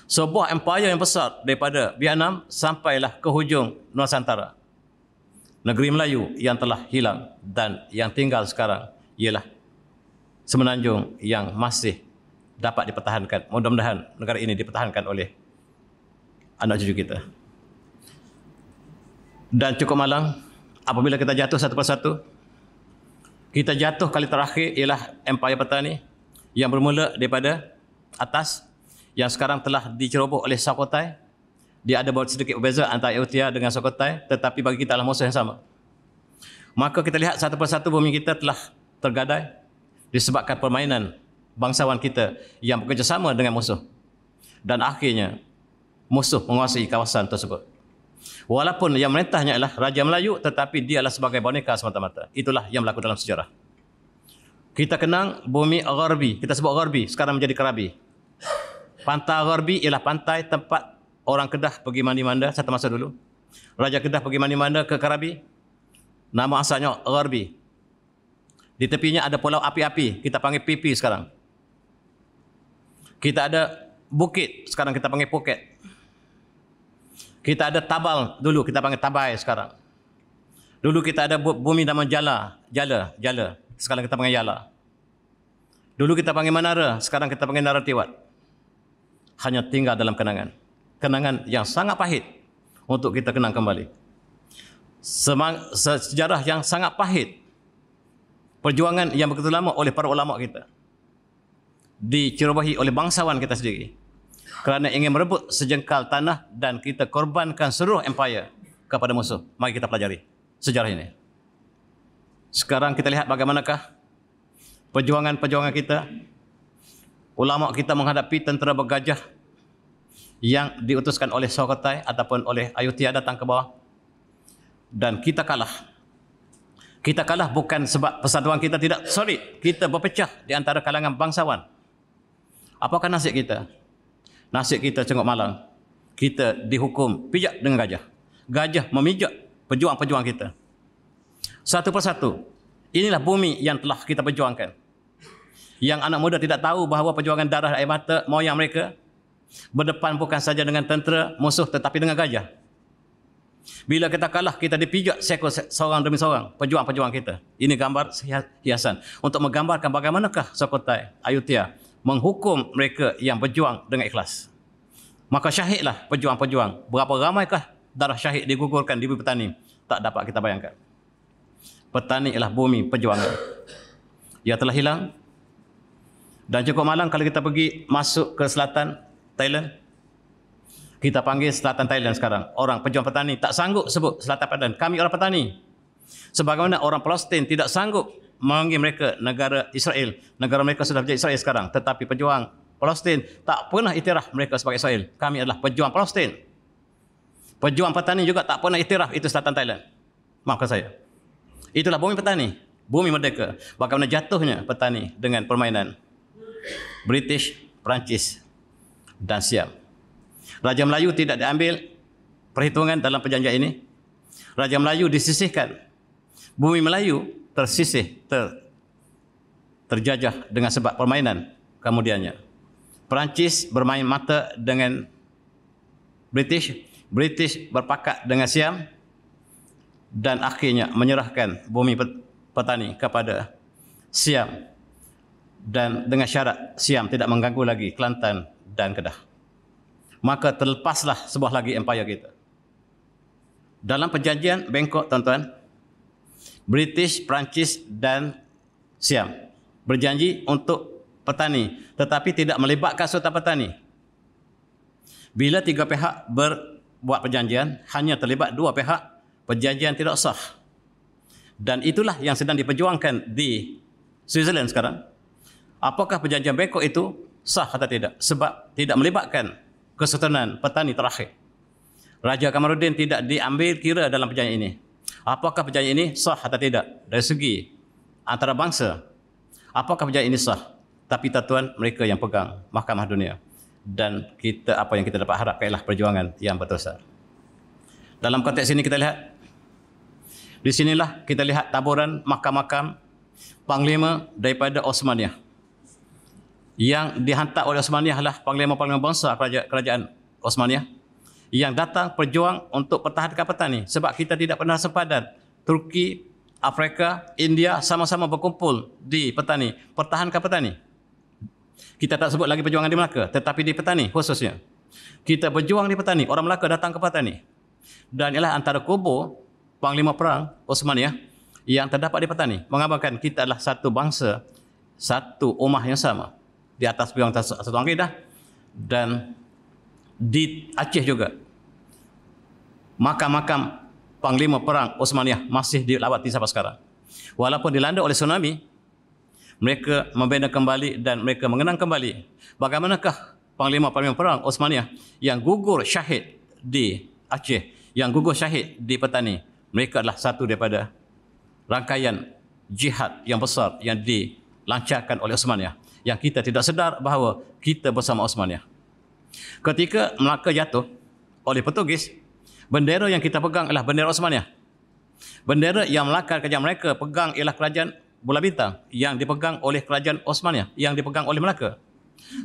Sebuah empayar yang besar daripada Vietnam sampailah ke hujung Nusantara. Negeri Melayu yang telah hilang dan yang tinggal sekarang ialah semenanjung yang masih dapat dipertahankan. Mudah-mudahan negara ini dipertahankan oleh anak cucu kita. Dan cukup malang apabila kita jatuh satu persatu. Kita jatuh kali terakhir ialah empayar petani yang bermula daripada atas, yang sekarang telah diceroboh oleh Sukhothai. Dia ada sedikit berbeza antara Ayutthaya dengan Sukhothai, tetapi bagi kita adalah musuh yang sama. Maka kita lihat satu persatu bumi kita telah tergadai disebabkan permainan bangsawan kita yang bekerjasama dengan musuh. Dan akhirnya musuh menguasai kawasan tersebut. Walaupun yang merintahnya adalah Raja Melayu, tetapi dia adalah sebagai boneka semata-mata. Itulah yang berlaku dalam sejarah. Kita kenang bumi Gharbi, kita sebut Gharbi, sekarang menjadi Karabi. Pantai Gharbi ialah pantai tempat orang Kedah pergi mandi-manda satu masa dulu. Raja Kedah pergi mandi-manda ke Karabi. Nama asalnya Gharbi. Di tepinya ada pulau api-api, kita panggil Pipi sekarang. Kita ada bukit, sekarang kita panggil Phuket. Kita ada Tabal, dulu kita panggil Tabai sekarang. Dulu kita ada bumi nama Jala, sekarang kita panggil Yala. Dulu kita panggil Manara, sekarang kita panggil Naratiwat. Hanya tinggal dalam kenangan. Kenangan yang sangat pahit untuk kita kenang kembali. Sejarah yang sangat pahit. Perjuangan yang begitu lama oleh para ulama kita. Dicerobohi oleh bangsawan kita sendiri. Kerana ingin merebut sejengkal tanah dan kita korbankan seluruh empayar kepada musuh. Mari kita pelajari sejarah ini. Sekarang kita lihat bagaimanakah perjuangan-perjuangan kita. Ulama kita menghadapi tentera bergajah yang diutuskan oleh Sukhothai ataupun oleh Ayutthaya datang ke bawah. Dan kita kalah. Kita kalah bukan sebab persatuan kita tidak solid. Kita berpecah di antara kalangan bangsawan. Apakah nasib kita? Nasib kita cengok malang. Kita dihukum pijak dengan gajah. Gajah memijak pejuang-pejuang kita. Satu persatu. Inilah bumi yang telah kita perjuangkan. Yang anak muda tidak tahu bahawa perjuangan darah air mata moyang mereka berdepan bukan saja dengan tentera musuh tetapi dengan gajah. Bila kita kalah, kita dipijak seorang demi seorang pejuang-pejuang kita. Ini gambar hiasan untuk menggambarkan bagaimanakah Sukhothai, Ayutthaya menghukum mereka yang berjuang dengan ikhlas. Maka syahidlah pejuang-pejuang. Berapa ramaikah darah syahid digugurkan di bumi petani? Tak dapat kita bayangkan. Petani ialah bumi perjuangan. Ia telah hilang. Dan cukup malang kalau kita pergi masuk ke selatan Thailand. Kita panggil selatan Thailand sekarang. Orang pejuang petani tak sanggup sebut selatan Thailand. Kami orang petani. Sebagaimana orang Palestin tidak sanggup memanggil mereka negara Israel. Negara mereka sudah menjadi Israel sekarang. Tetapi pejuang Palestin tak pernah iktiraf mereka sebagai Israel. Kami adalah pejuang Palestin. Pejuang petani juga tak pernah iktiraf itu selatan Thailand. Maafkan saya. Itulah bumi petani. Bumi merdeka. Bagaimana jatuhnya petani dengan permainan British, Perancis dan Siam. Raja Melayu tidak diambil perhitungan dalam perjanjian ini. Raja Melayu disisihkan. Bumi Melayu tersisih, terjajah dengan sebab permainan kemudiannya. Perancis bermain mata dengan British, British berpakat dengan Siam dan akhirnya menyerahkan bumi petani kepada Siam dan dengan syarat Siam tidak mengganggu lagi Kelantan dan Kedah. Maka terlepaslah sebuah lagi empayar kita. Dalam perjanjian Bangkok, tuan-tuan, British, Perancis dan Siam berjanji untuk petani, tetapi tidak melibatkan serta petani. Bila tiga pihak berbuat perjanjian, hanya terlibat dua pihak, perjanjian tidak sah. Dan itulah yang sedang diperjuangkan di Switzerland sekarang. Apakah perjanjian Bangkok itu sah atau tidak? Sebab tidak melibatkan Kesultanan Petani terakhir. Raja Kamaruddin tidak diambil kira dalam perjanjian ini. Apakah perjanjian ini sah atau tidak? Dari segi antarabangsa, apakah perjanjian ini sah? Tapi tuan mereka yang pegang Mahkamah Dunia. Dan kita, apa yang kita dapat harapkan ialah perjuangan yang berterusan. Dalam konteks ini kita lihat, di sinilah kita lihat taburan makam-makam panglima daripada Osmaniyah. Yang dihantar oleh Osmaniyah adalah panglima-panglima bangsa kerajaan Osmaniyah yang datang berjuang untuk pertahankan petani. Sebab kita tidak pernah sepadan. Turki, Afrika, India sama-sama berkumpul di petani, pertahankan petani. Kita tak sebut lagi perjuangan di Melaka, tetapi di petani khususnya. Kita berjuang di petani, orang Melaka datang ke petani. Dan ialah antara kubur panglima perang Osmaniyah yang terdapat di petani, mengabarkan kita adalah satu bangsa, satu ummah yang sama di atas perjuangan satu akidah. Dan di Aceh juga makam-makam panglima perang Osmaniyah masih dilawati sampai sekarang. Walaupun dilanda oleh tsunami, mereka membina kembali dan mereka mengenang kembali bagaimanakah panglima-panglima perang Osmaniyah yang gugur syahid di Aceh, yang gugur syahid di petani. Mereka adalah satu daripada rangkaian jihad yang besar yang dilancarkan oleh Osmaniyah, yang kita tidak sedar bahawa kita bersama Osmaniyah. Ketika Melaka jatuh oleh Portugis, bendera yang kita pegang adalah bendera Osmaniyah. Bendera yang Melaka kerajaan mereka pegang ialah kerajaan Bola Bintang yang dipegang oleh kerajaan Osmaniyah, yang dipegang oleh Melaka.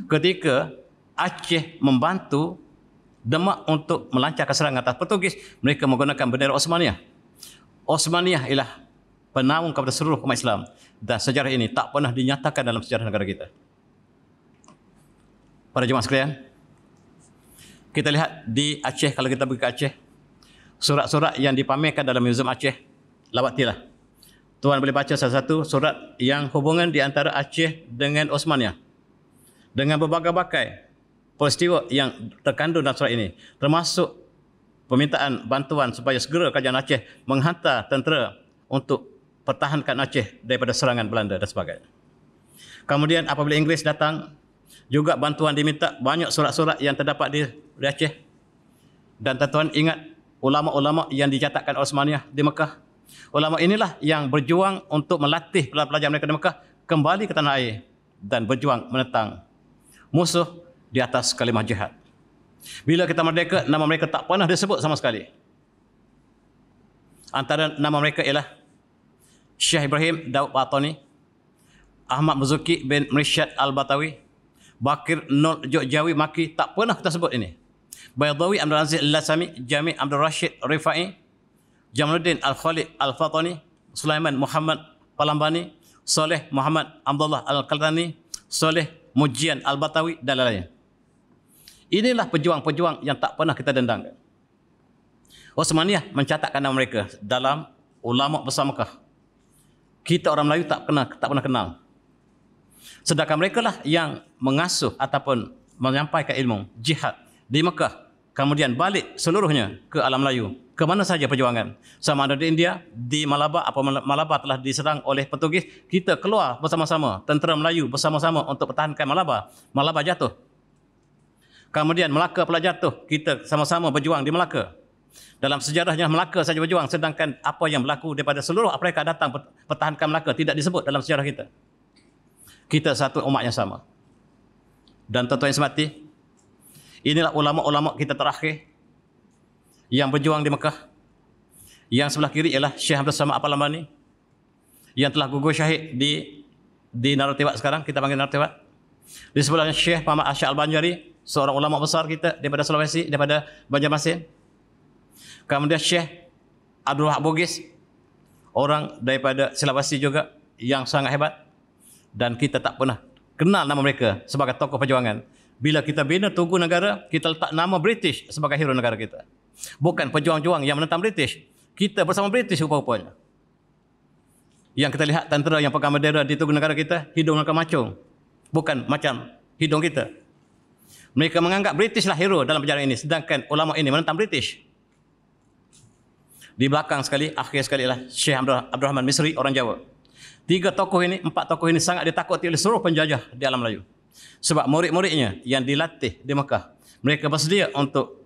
Ketika Aceh membantu Demak untuk melancarkan serangan atas Portugis, mereka menggunakan bendera Osmaniyah. Osmaniyah ialah penaung kepada seluruh umat Islam, dan sejarah ini tak pernah dinyatakan dalam sejarah negara kita. Para jemaah sekalian, kita lihat di Aceh, kalau kita pergi ke Aceh, surat-surat yang dipamerkan dalam Museum Aceh, lawatilah. Tuan boleh baca salah satu surat yang hubungan di antara Aceh dengan Osmaniyah, dengan berbagai-bagai peristiwa yang terkandung dalam surat ini, termasuk permintaan bantuan supaya segera kerajaan Aceh menghantar tentera untuk pertahankan Aceh daripada serangan Belanda dan sebagainya. Kemudian apabila Inggeris datang, juga bantuan diminta, banyak surat-surat yang terdapat di Aceh. Dan tuan ingat ulama-ulama yang dicatatkan Osmaniyah di Mekah. Ulama inilah yang berjuang untuk melatih pelajar mereka di Mekah kembali ke tanah air dan berjuang menentang musuh di atas kalimah jihad. Bila kita merdeka, nama mereka tak pernah disebut sama sekali. Antara nama mereka ialah Syekh Ibrahim Daud Batani, Ahmad Marzuki bin Mursyid Al-Batawi, Bakir Nur Jogjawi Maki, tak pernah kita sebut ini. Baydawi Abdul Aziz Al-Lasami, Jami Abdul Rashid Rifai, Jamaluddin Al-Khalid Al-Fatani, Sulaiman Muhammad Palambani, Soleh Muhammad Abdullah Al-Qaltani, Soleh Mujian Al-Batawi dan lain-lain. Inilah pejuang-pejuang yang tak pernah kita dendangkan. Osmaniyah mencatatkan nama mereka dalam ulama besar Mekah. Kita orang Melayu tak pernah kenal. Sedangkan mereka lah yang mengasuh ataupun menyampaikan ilmu jihad di Mekah, kemudian balik seluruhnya ke alam Melayu. Ke mana saja perjuangan. Sama ada di India, di Malabar, apabila Malabar telah diserang oleh Portugis, kita keluar bersama-sama, tentera Melayu bersama-sama untuk pertahankan Malabar. Malabar jatuh. Kemudian Melaka pula jatuh, kita sama-sama berjuang di Melaka. Dalam sejarahnya Melaka saja berjuang, sedangkan apa yang berlaku daripada seluruh Afrika datang pertahankan Melaka tidak disebut dalam sejarah kita. Kita satu umat yang sama. Dan tuan-tuan yang semati, inilah ulama-ulama kita terakhir yang berjuang di Mekah. Yang sebelah kiri ialah Syekh Abdul Samad Al-Palambani yang telah gugur syahid di Naratewat sekarang, kita panggil Naratewat. Di sebelahnya Syekh Muhammad Asy'ad Al-Banjari, seorang ulama besar kita daripada Sulawesi, daripada Banjarmasin. Kemudian Syekh Abdul Wahab Bugis, orang daripada Sulawesi juga yang sangat hebat. Dan kita tak pernah kenal nama mereka sebagai tokoh perjuangan. Bila kita bina Tugu Negara, kita letak nama British sebagai hero negara kita. Bukan pejuang-juang yang menentang British. Kita bersama British rupa-rupanya. Yang kita lihat tentera yang pegang bendera di Tugu Negara kita, hidung mereka macung. Bukan macam hidung kita. Mereka menganggap British lah hero dalam perjalanan ini, sedangkan ulama ini menentang British. Di belakang sekali, akhir sekali lah Syekh Abdul Rahman Misri, orang Jawa. 4 tokoh ini sangat ditakuti oleh seluruh penjajah di alam Melayu. Sebab murid-muridnya yang dilatih di Mekah, mereka bersedia untuk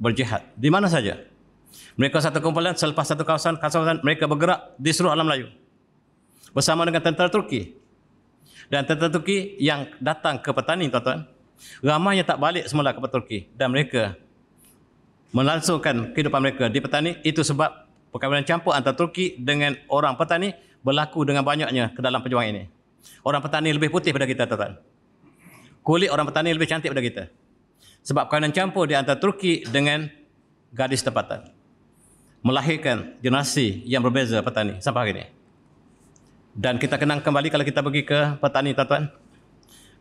berjihad di mana saja. Mereka satu kumpulan, selepas satu kawasan mereka bergerak di seluruh alam Melayu bersama dengan tentera Turki. Dan tentera Turki yang datang ke petani, tuan-tuan, ramainya tak balik semula ke Turki, dan mereka melangsungkan kehidupan mereka di petani. Itu sebab perkahwinan campur antara Turki dengan orang petani berlaku dengan banyaknya ke dalam perjuangan ini. Orang petani lebih putih daripada kita, tuan-tuan. Kulit orang petani lebih cantik daripada kita. Sebab perkahwinan campur di antara Turki dengan gadis tempatan melahirkan generasi yang berbeza petani sampai hari ini. Dan kita kenang kembali kalau kita pergi ke petani, tuan-tuan,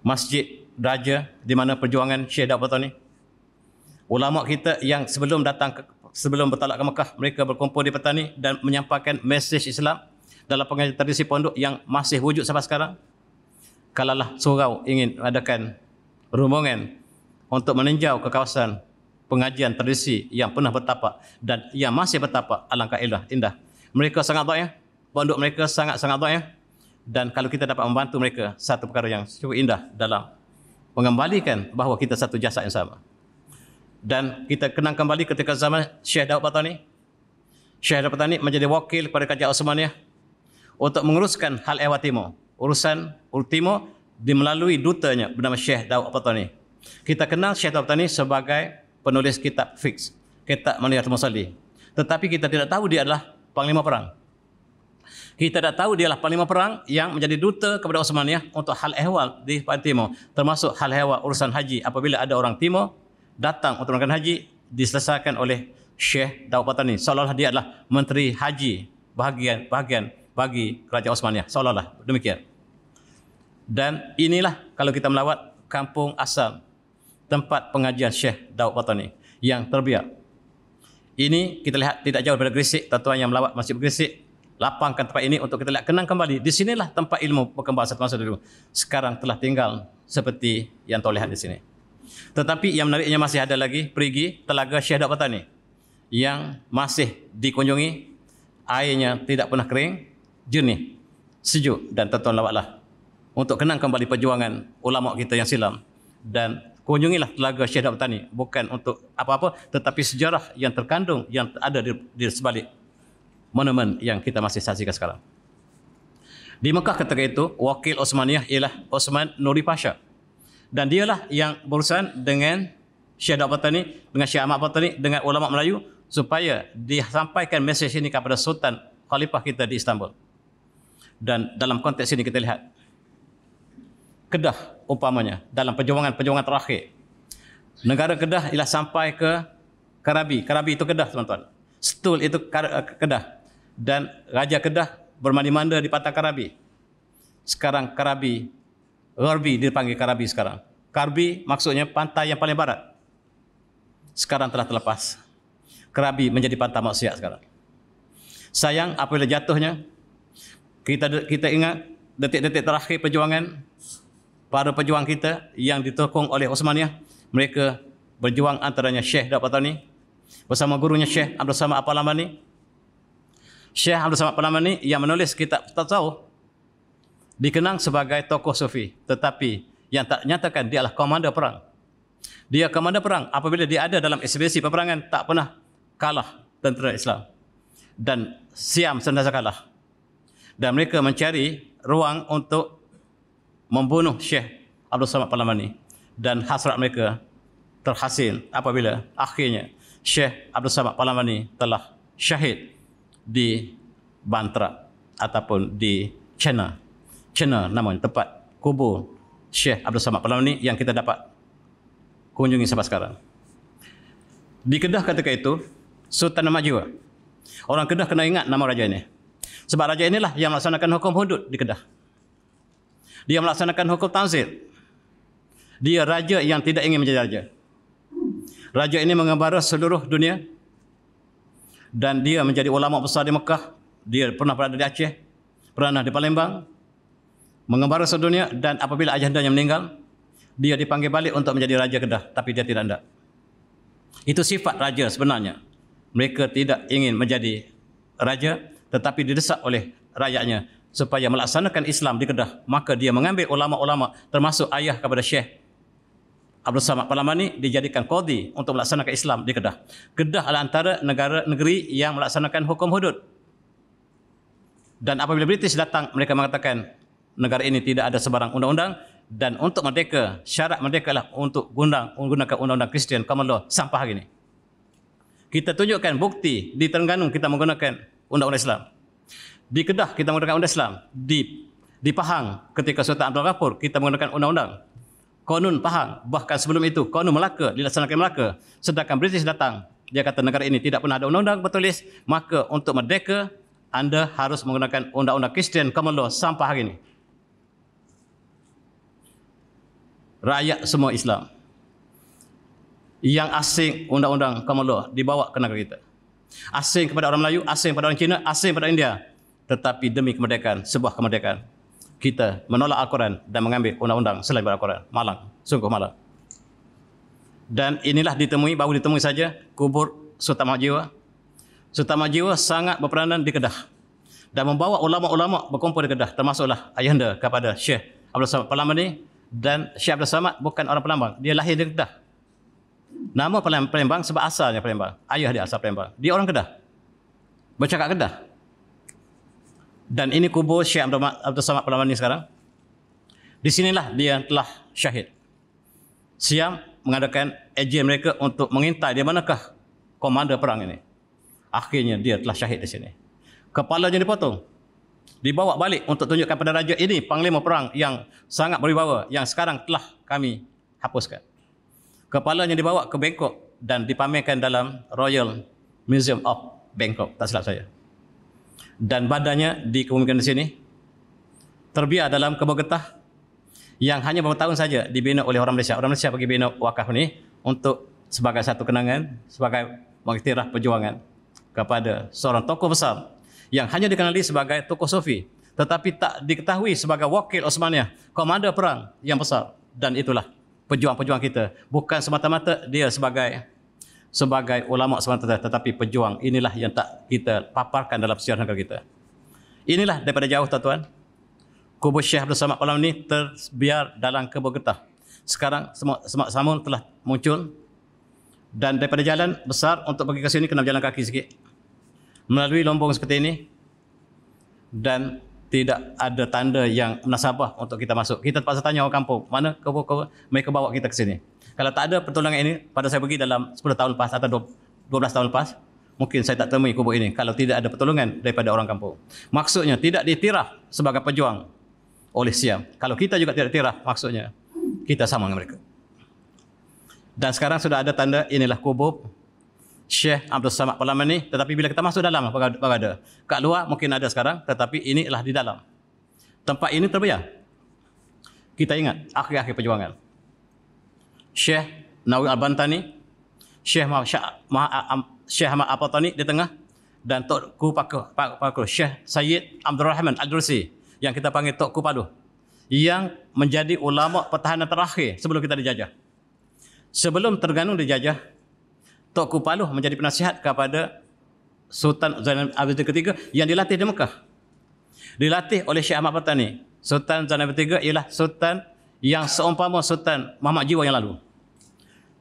Masjid Raja di mana perjuangan Syekh Daud Patani. Ulama kita yang sebelum bertolak ke Mekah, mereka berkumpul di petani dan menyampaikan mesej Islam dalam pengajian tradisi pondok yang masih wujud sampai sekarang. Kalaulah surau ingin adakan rombongan untuk meninjau ke kawasan pengajian tradisi yang pernah bertapak dan yang masih bertapak, alangkah indah. Mereka sangat dhaif, pondok mereka sangat-sangat dhaif, dan kalau kita dapat membantu mereka, satu perkara yang cukup indah dalam mengembalikan bahawa kita satu jasad yang sama. Dan kita kenang kembali ketika zaman Syekh Daud Patani. Syekh Daud Patani menjadi wakil kepada Kerajaan Osmaniyah untuk menguruskan hal ehwal timur. Urusan timur melalui dutanya bernama Syekh Daud Patani. Kita kenal Syekh Daud Patani sebagai penulis kitab fiqh, kitab Maniyatul Musalli. Tetapi kita tidak tahu dia adalah panglima perang. Kita tidak tahu dia adalah panglima perang yang menjadi duta kepada Osmaniyah untuk hal ehwal di Timur, termasuk hal ehwal urusan haji. Apabila ada orang Timur datang untuk melakukan haji, diselesaikan oleh Syekh Daud Patani, seolah-olah dia adalah menteri haji bahagian bagi Kerajaan Osmaniyah, seolah-olah demikian. Dan inilah kalau kita melawat kampung asal tempat pengajian Syekh Daud Patani yang terbiak. Ini kita lihat tidak jauh daripada Gresik. Tuan-tuan yang melawat Masjid Gresik, lapangkan tempat ini untuk kita lihat, kenang kembali. Di sinilah tempat ilmu berkembang satu masa dulu. Sekarang telah tinggal seperti yang tuan lihat di sini. Tetapi yang menariknya masih ada lagi perigi Telaga Syekh Daud Patani yang masih dikunjungi. Airnya tidak pernah kering, jernih, sejuk, dan tuan-tuan lawatlah untuk kenang kembali perjuangan ulama kita yang silam. Dan kunjungilah Telaga Syekh Daud Patani, bukan untuk apa-apa, tetapi sejarah yang terkandung yang ada di sebalik monumen yang kita masih saksikan sekarang. Di Mekah ketika itu, wakil Osmaniyah ialah Osman Nuri Pasha. Dan dialah yang berurusan dengan Syekh Daud Patani, dengan Syekh Ahmad Patani, dengan ulama Melayu, supaya disampaikan mesej ini kepada Sultan Khalifah kita di Istanbul. Dan dalam konteks ini kita lihat Kedah umpamanya dalam perjuangan terakhir. Negara Kedah ialah sampai ke Karabi. Karabi itu Kedah, teman-teman. Stul itu Kedah. Dan Raja Kedah bermandi-manda di pantai Karabi. Sekarang Karabi, Gharbi dipanggil Karabi sekarang. Karbi maksudnya pantai yang paling barat. Sekarang telah terlepas. Karabi menjadi pantai maksiat sekarang. Sayang apabila jatuhnya, kita ingat detik-detik terakhir perjuangan para pejuang kita yang ditokong oleh Osmaniyah. Mereka berjuang antaranya Syekh Daud Patani bersama gurunya Syekh Abdul Samad Al-Palamani. Syekh Abdul Samad Al-Palamani yang menulis kitab tasawuf dikenang sebagai tokoh sufi, tetapi yang tak nyatakan dia adalah komander perang. Dia komander perang apabila dia ada dalam eksibisi peperangan, tak pernah kalah tentera Islam dan Siam sentiasa kalah. Dan mereka mencari ruang untuk membunuh Syekh Abdul Samad Al-Palamani, dan hasrat mereka terhasil apabila akhirnya Syekh Abdul Samad Al-Palamani telah syahid di Bantrak ataupun di Cina namanya tempat kubur Syekh Abdul Samad Al-Palamani yang kita dapat kunjungi sampai sekarang. Di Kedah ketika itu Sultan Majwa. Orang Kedah kena ingat nama raja ini, sebab raja inilah yang melaksanakan hukum hudud di Kedah. Dia melaksanakan hukum tanzir. Dia raja yang tidak ingin menjadi raja. Raja ini mengembara seluruh dunia. Dan dia menjadi ulama besar di Mekah. Dia pernah berada di Aceh, pernah di Palembang, mengembara seluruh dunia. Dan apabila ajahdanya meninggal, Dia dipanggil balik untuk menjadi Raja Kedah, tapi dia tidak hendak. Itu sifat raja sebenarnya. Mereka tidak ingin menjadi raja, tetapi didesak oleh rakyatnya supaya melaksanakan Islam di Kedah. Maka dia mengambil ulama-ulama, termasuk ayah kepada Syekh Abdul Samad Palamani, dijadikan qadhi untuk melaksanakan Islam di Kedah. Kedah adalah antara negeri yang melaksanakan hukum hudud. Dan apabila British datang, mereka mengatakan negara ini tidak ada sebarang undang-undang, dan untuk merdeka, syarat merdeka adalah untuk menggunakan undang-undang Kristian common law sampai hari ini. Kita tunjukkan bukti di Terengganu kita menggunakan undang-undang Islam. Di Kedah kita menggunakan undang Islam. Di Pahang ketika Sultan Abdul Ghafur kita menggunakan undang-undang. Konun Pahang, bahkan sebelum itu Konun Melaka dilaksanakan Melaka. Sedangkan British datang, dia kata negara ini tidak pernah ada undang-undang bertulis, maka untuk merdeka anda harus menggunakan undang-undang Kristian common law sampai hari ini. Rakyat semua Islam. Yang asing undang-undang common law dibawa ke negara kita. Asing kepada orang Melayu, asing kepada orang Cina, asing kepada India. Tetapi demi kemerdekaan, sebuah kemerdekaan, kita menolak Al-Quran dan mengambil undang-undang selain Al-Quran. Malang, sungguh malang. Dan inilah baru ditemui saja kubur Sultan Mahmud Jiwa. Sultan Mahmud Jiwa sangat berperanan di Kedah dan membawa ulama-ulama berkumpul di Kedah, termasuklah ayahanda kepada Syekh Abdul Samad Palamani. Dan Syekh Abdul Samad bukan orang Palembang, dia lahir di Kedah. Nama Palembang sebab asalnya Palembang. Ayah dia asal Palembang. Dia orang Kedah. Bercakap Kedah. Dan ini kubur Syekh Abdul Samad Palamani sekarang. Di sinilah dia telah syahid. Siam mengadakan ejen mereka untuk mengintai di manakah komander perang ini. Akhirnya dia telah syahid di sini. Kepalanya dipotong. Dibawa balik untuk tunjukkan pada raja ini panglima perang yang sangat berwibawa yang sekarang telah kami hapuskan. Kepalanya dibawa ke Bangkok dan dipamerkan dalam Royal Museum of Bangkok, tak silap saya. Dan badannya dikemukakan di sini terbiar dalam kebun getah yang hanya beberapa tahun saja dibina oleh orang Malaysia. Orang Malaysia bagi bina wakaf ini untuk sebagai satu kenangan, sebagai mengiktiraf perjuangan kepada seorang tokoh besar yang hanya dikenali sebagai tokoh Sufi, tetapi tak diketahui sebagai wakil Osmaniyah, komander perang yang besar. Dan itulah pejuang-pejuang kita. Bukan semata-mata dia sebagai ulama semata, tetapi pejuang. Inilah yang tak kita paparkan dalam sejarah negara kita. Inilah daripada jauh, tuan-tuan, kubur Syekh Abdul Samad Palamani terbiar dalam kebun getah. Sekarang semak samun telah muncul, dan daripada jalan besar untuk pergi ke sini kena berjalan kaki sikit melalui lombong seperti ini, dan tidak ada tanda yang menasabah untuk kita masuk. Kita terpaksa tanya orang kampung, mana kubur mereka bawa kita ke sini. Kalau tak ada pertolongan ini, pada saya pergi dalam 10 tahun lepas atau 12 tahun lepas, mungkin saya tak temui kubur ini kalau tidak ada pertolongan daripada orang kampung. Maksudnya tidak diiktiraf sebagai pejuang oleh Siam. Kalau kita juga tidak diiktiraf, maksudnya kita sama dengan mereka. Dan sekarang sudah ada tanda inilah kubur Syekh Abdul Samad Palamani, tetapi bila kita masuk dalam baru ada. Kat luar mungkin ada sekarang, tetapi inilah di dalam. Tempat ini terbiar. Kita ingat akhir-akhir perjuangan. Syekh Nawawi Al-Bantani, Syekh Ahmad Al-Patani di tengah, dan Tokku Paku Syekh Sayyid Abdul Rahman Al-Dursi yang kita panggil Tokku Paduh, yang menjadi ulama pertahanan terakhir sebelum kita dijajah. Sebelum Terengganu dijajah, Tokku Paduh menjadi penasihat kepada Sultan Zainal Abidin III yang dilatih di Mekah. Dilatih oleh Syekh Ahmad Patani. Sultan Zainal Abidin III ialah sultan yang seumpama Sultan Mahmud Jiwa yang lalu.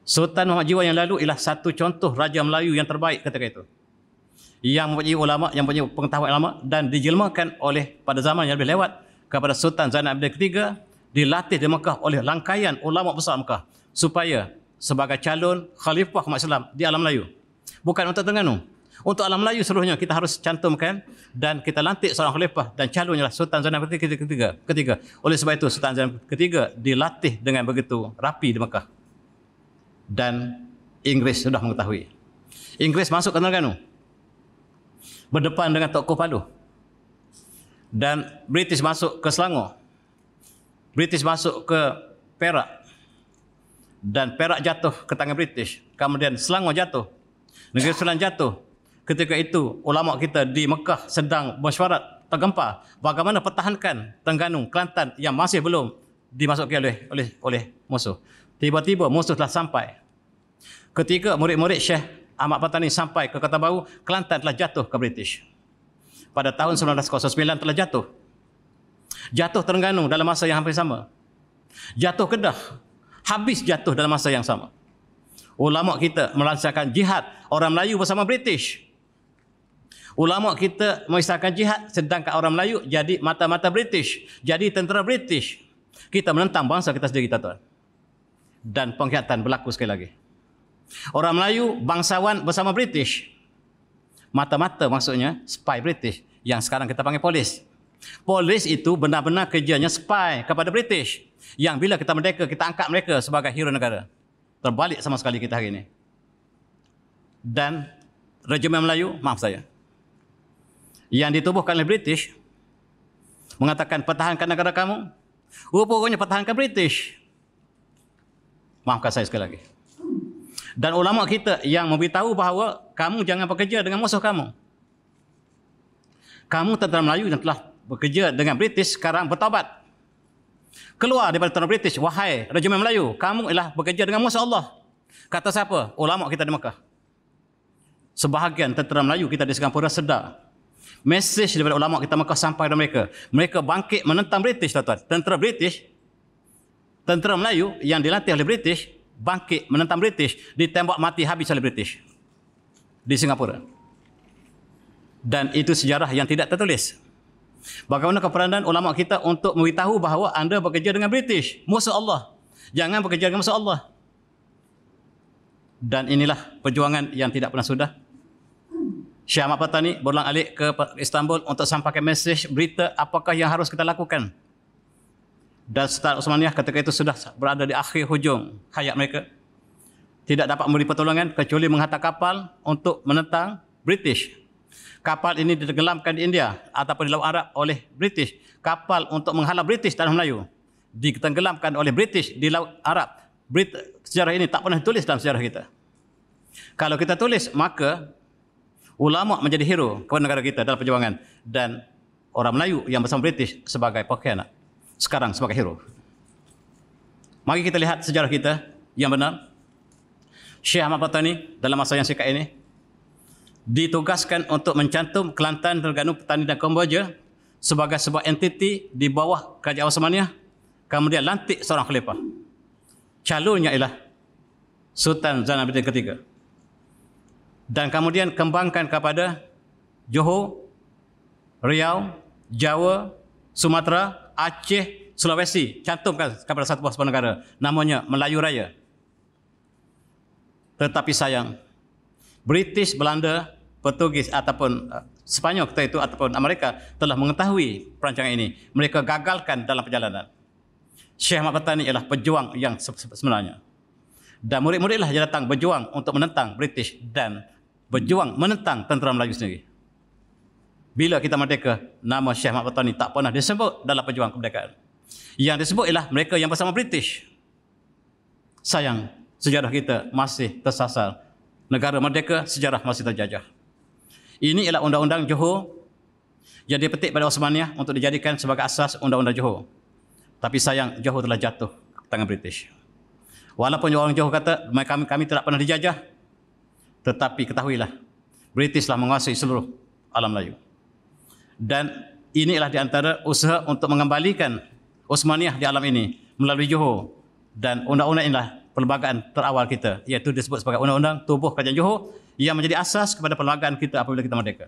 Sultan Mahmud Jiwa yang lalu ialah satu contoh Raja Melayu yang terbaik ketika itu, yang mempunyai ulama, yang mempunyai pengetahuan ulama, dan dijelmakan oleh pada zaman yang lebih lewat kepada Sultan Zainal Abidin III, dilatih di Mekah oleh rangkaian ulama besar Mekah supaya sebagai calon khalifah umat Islam di alam Melayu. Bukan untuk Terengganu, untuk alam Melayu seluruhnya kita harus cantumkan, dan kita lantik seorang khalifah dan calonnya adalah Sultan Zainal Abidin ketiga. Oleh sebab itu Sultan Zainal ketiga dilatih dengan begitu rapi di Mekah. Dan Inggris sudah mengetahui. Inggris masuk ke Terengganu berdepan dengan Tokku Paduh, dan British masuk ke Selangor, British masuk ke Perak, dan Perak jatuh ke tangan British, kemudian Selangor jatuh, Negeri Sembilan jatuh. Ketika itu ulama kita di Mekah sedang mesyuarat tergempar bagaimana pertahankan Terengganu, Kelantan yang masih belum dimasuki oleh musuh. Tiba-tiba musuh telah sampai. Ketika murid-murid Syekh Ahmad Patani sampai ke Kota Baru, Kelantan telah jatuh ke British. Pada tahun 1909 telah jatuh. Jatuh Terengganu dalam masa yang hampir sama. Jatuh Kedah, habis jatuh dalam masa yang sama. Ulama kita melancarkan jihad orang Melayu bersama British. Ulama kita mengisahkan jihad, sedangkan orang Melayu jadi mata-mata British, jadi tentera British. Kita menentang bangsa kita sendiri, tuan-tuan. Dan pengkhianatan berlaku sekali lagi. Orang Melayu bangsawan bersama British. Mata-mata maksudnya spy British yang sekarang kita panggil polis. Polis itu benar-benar kerjanya spy kepada British. Yang bila kita merdeka, kita angkat mereka sebagai hero negara. Terbalik sama sekali kita hari ini. Dan regimen Melayu, maaf saya, yang ditubuhkan oleh British mengatakan pertahankan negara kamu, rupanya pertahankan British. Maafkan saya sekali lagi. Dan ulama kita yang memberitahu bahawa kamu jangan bekerja dengan musuh kamu. Kamu tentera Melayu yang telah bekerja dengan British sekarang bertaubat. Keluar daripada tentera British, wahai regimen Melayu, kamu ialah bekerja dengan musuh Allah. Kata siapa? Ulama kita di Mekah. Sebahagian tentera Melayu kita di Singapura sedar. Mesej daripada ulama kita Mekah sampai kepada mereka. Mereka bangkit menentang British, tuan-tuan. Tentera British, tentera Melayu yang dilatih oleh British, bangkit menentang British, ditembak mati habis oleh British di Singapura. Dan itu sejarah yang tidak tertulis. Bagaimana keperanan ulama kita untuk memberitahu bahawa anda bekerja dengan British, musuh Allah. Jangan bekerja dengan musuh Allah. Dan inilah perjuangan yang tidak pernah sudah. Syekh Ahmad Patani berulang-alik ke Istanbul untuk sampaikan mesej berita apakah yang harus kita lakukan. Dan Sultan Osmaniyah ketika itu sudah berada di akhir hujung hayat mereka. Tidak dapat memberi pertolongan kecuali menghantar kapal untuk menentang British. Kapal ini ditenggelamkan di India ataupun di Laut Arab oleh British. Kapal untuk menghalau British tanah Melayu ditenggelamkan oleh British di Laut Arab. Sejarah ini tak pernah ditulis dalam sejarah kita. Kalau kita tulis, maka ulama menjadi hero kepada negara kita dalam perjuangan, dan orang Melayu yang bersama British sebagai pengkhianat sekarang sebagai hero. Mari kita lihat sejarah kita yang benar. Syekh Ahmad Patani dalam masa yang singkat ini ditugaskan untuk mencantum Kelantan, Terengganu, Petani dan Kamboja sebagai sebuah entiti di bawah Kerajaan Osmaniyah. Kemudian lantik seorang khalifah. Calonnya ialah Sultan Zainuddin III. Dan kemudian kembangkan kepada Johor, Riau, Jawa, Sumatera, Aceh, Sulawesi. Cantumkan kepada satu buah sebuah negara. Namanya Melayu Raya. Tetapi sayang, British, Belanda, Portugis ataupun Sepanyol ketika itu ataupun Amerika telah mengetahui perancangan ini. Mereka gagalkan dalam perjalanan. Syekh Ahmad Patani ialah pejuang yang sebenarnya. Dan murid-muridlah yang datang berjuang untuk menentang British dan berjuang menentang tentera Melayu sendiri. Bila kita merdeka, nama Syekh Ahmad Patani tak pernah disebut dalam perjuangan kemerdekaan. Yang disebut ialah mereka yang bersama British. Sayang, sejarah kita masih tersasar. Negara merdeka, sejarah masih terjajah. Ini ialah Undang-Undang Johor yang dipetik pada Osmaniyah untuk dijadikan sebagai asas Undang-Undang Johor. Tapi sayang, Johor telah jatuh ke tangan British. Walaupun orang Johor kata kami tidak pernah dijajah, tetapi ketahuilah, British telah menguasai seluruh alam Melayu. Dan inilah di antara usaha untuk mengembalikan Osmaniyah di alam ini melalui Johor. Dan undang-undang inilah perlembagaan terawal kita, iaitu disebut sebagai Undang-Undang Tubuh Kerajaan Johor yang menjadi asas kepada perlembagaan kita apabila kita merdeka.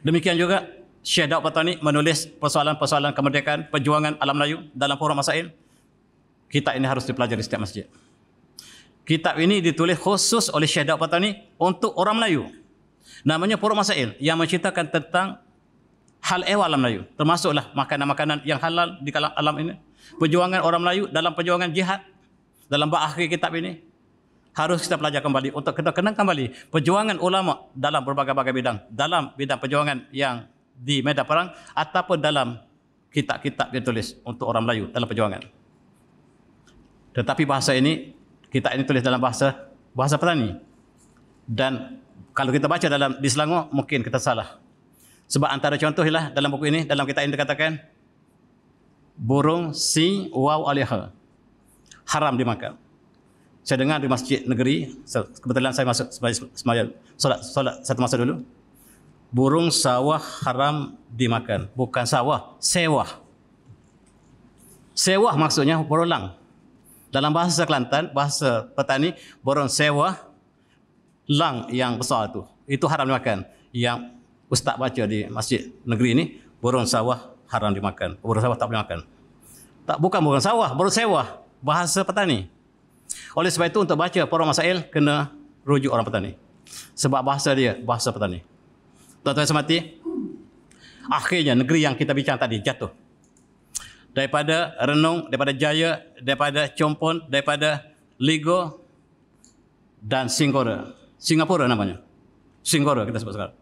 Demikian juga Syekh Daud Patani menulis persoalan-persoalan kemerdekaan, perjuangan alam Melayu dalam forum masail. Kitab ini harus dipelajari setiap masjid. Kitab ini ditulis khusus oleh Syekh Daud Patani untuk orang Melayu. Namanya Forum Masail, yang menceritakan tentang hal ehwal alam Melayu. Termasuklah makanan-makanan yang halal di kalangan alam ini. Perjuangan orang Melayu dalam perjuangan jihad. Dalam bab akhir kitab ini harus kita pelajari kembali untuk kita kenang kembali perjuangan ulama dalam berbagai-bagai bidang. Dalam bidang perjuangan yang di medan perang ataupun dalam kitab-kitab yang ditulis untuk orang Melayu dalam perjuangan. Tetapi bahasa ini, kitab ini tulis dalam bahasa Petani. Dan kalau kita baca di Selangor, mungkin kita salah. Sebab antara contoh ialah dalam buku ini, dalam kitab ini dikatakan, burung sin waw alih, haram dimakan. Saya dengar di masjid negeri, kebetulan saya masuk semayang solat satu masa dulu, burung sawah haram dimakan. Bukan sawah, sewah. Sewah maksudnya berulang. Dalam bahasa Kelantan, bahasa petani, burung sewah, lang yang besar itu haram dimakan. Yang ustaz baca di masjid negeri ini, burung sawah haram dimakan. Burung sawah tak boleh makan. Tak, bukan burung sawah, burung sewah, bahasa petani. Oleh sebab itu untuk baca para masail kena rujuk orang petani. Sebab bahasa dia bahasa petani. Tuan-tuan semati, akhirnya negeri yang kita bincang tadi jatuh. Daripada Renung, daripada Jaya, daripada Chompon, daripada Ligo dan Singgora. Singapura namanya. Singgora kita sebut sekarang.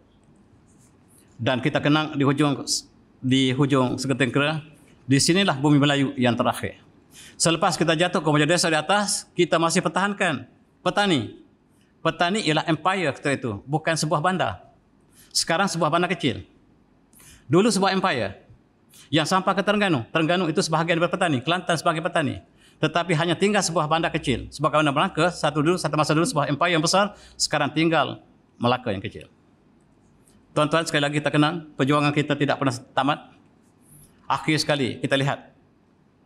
Dan kita kenang di hujung Segetengkera, di sinilah bumi Melayu yang terakhir. Selepas kita jatuh ke Moja Desa di atas, kita masih pertahankan petani. Petani ialah empire ketika itu, bukan sebuah bandar. Sekarang sebuah bandar kecil. Dulu sebuah empire yang sampai ke Terengganu. Terengganu itu sebahagian daripada petani, Kelantan sebagai petani. Tetapi hanya tinggal sebuah bandar kecil. Sebagai bandar Melaka, satu masa dulu sebuah empire yang besar, sekarang tinggal Melaka yang kecil. Tuan-tuan, sekali lagi kita kenang, perjuangan kita tidak pernah tamat. Akhir sekali kita lihat,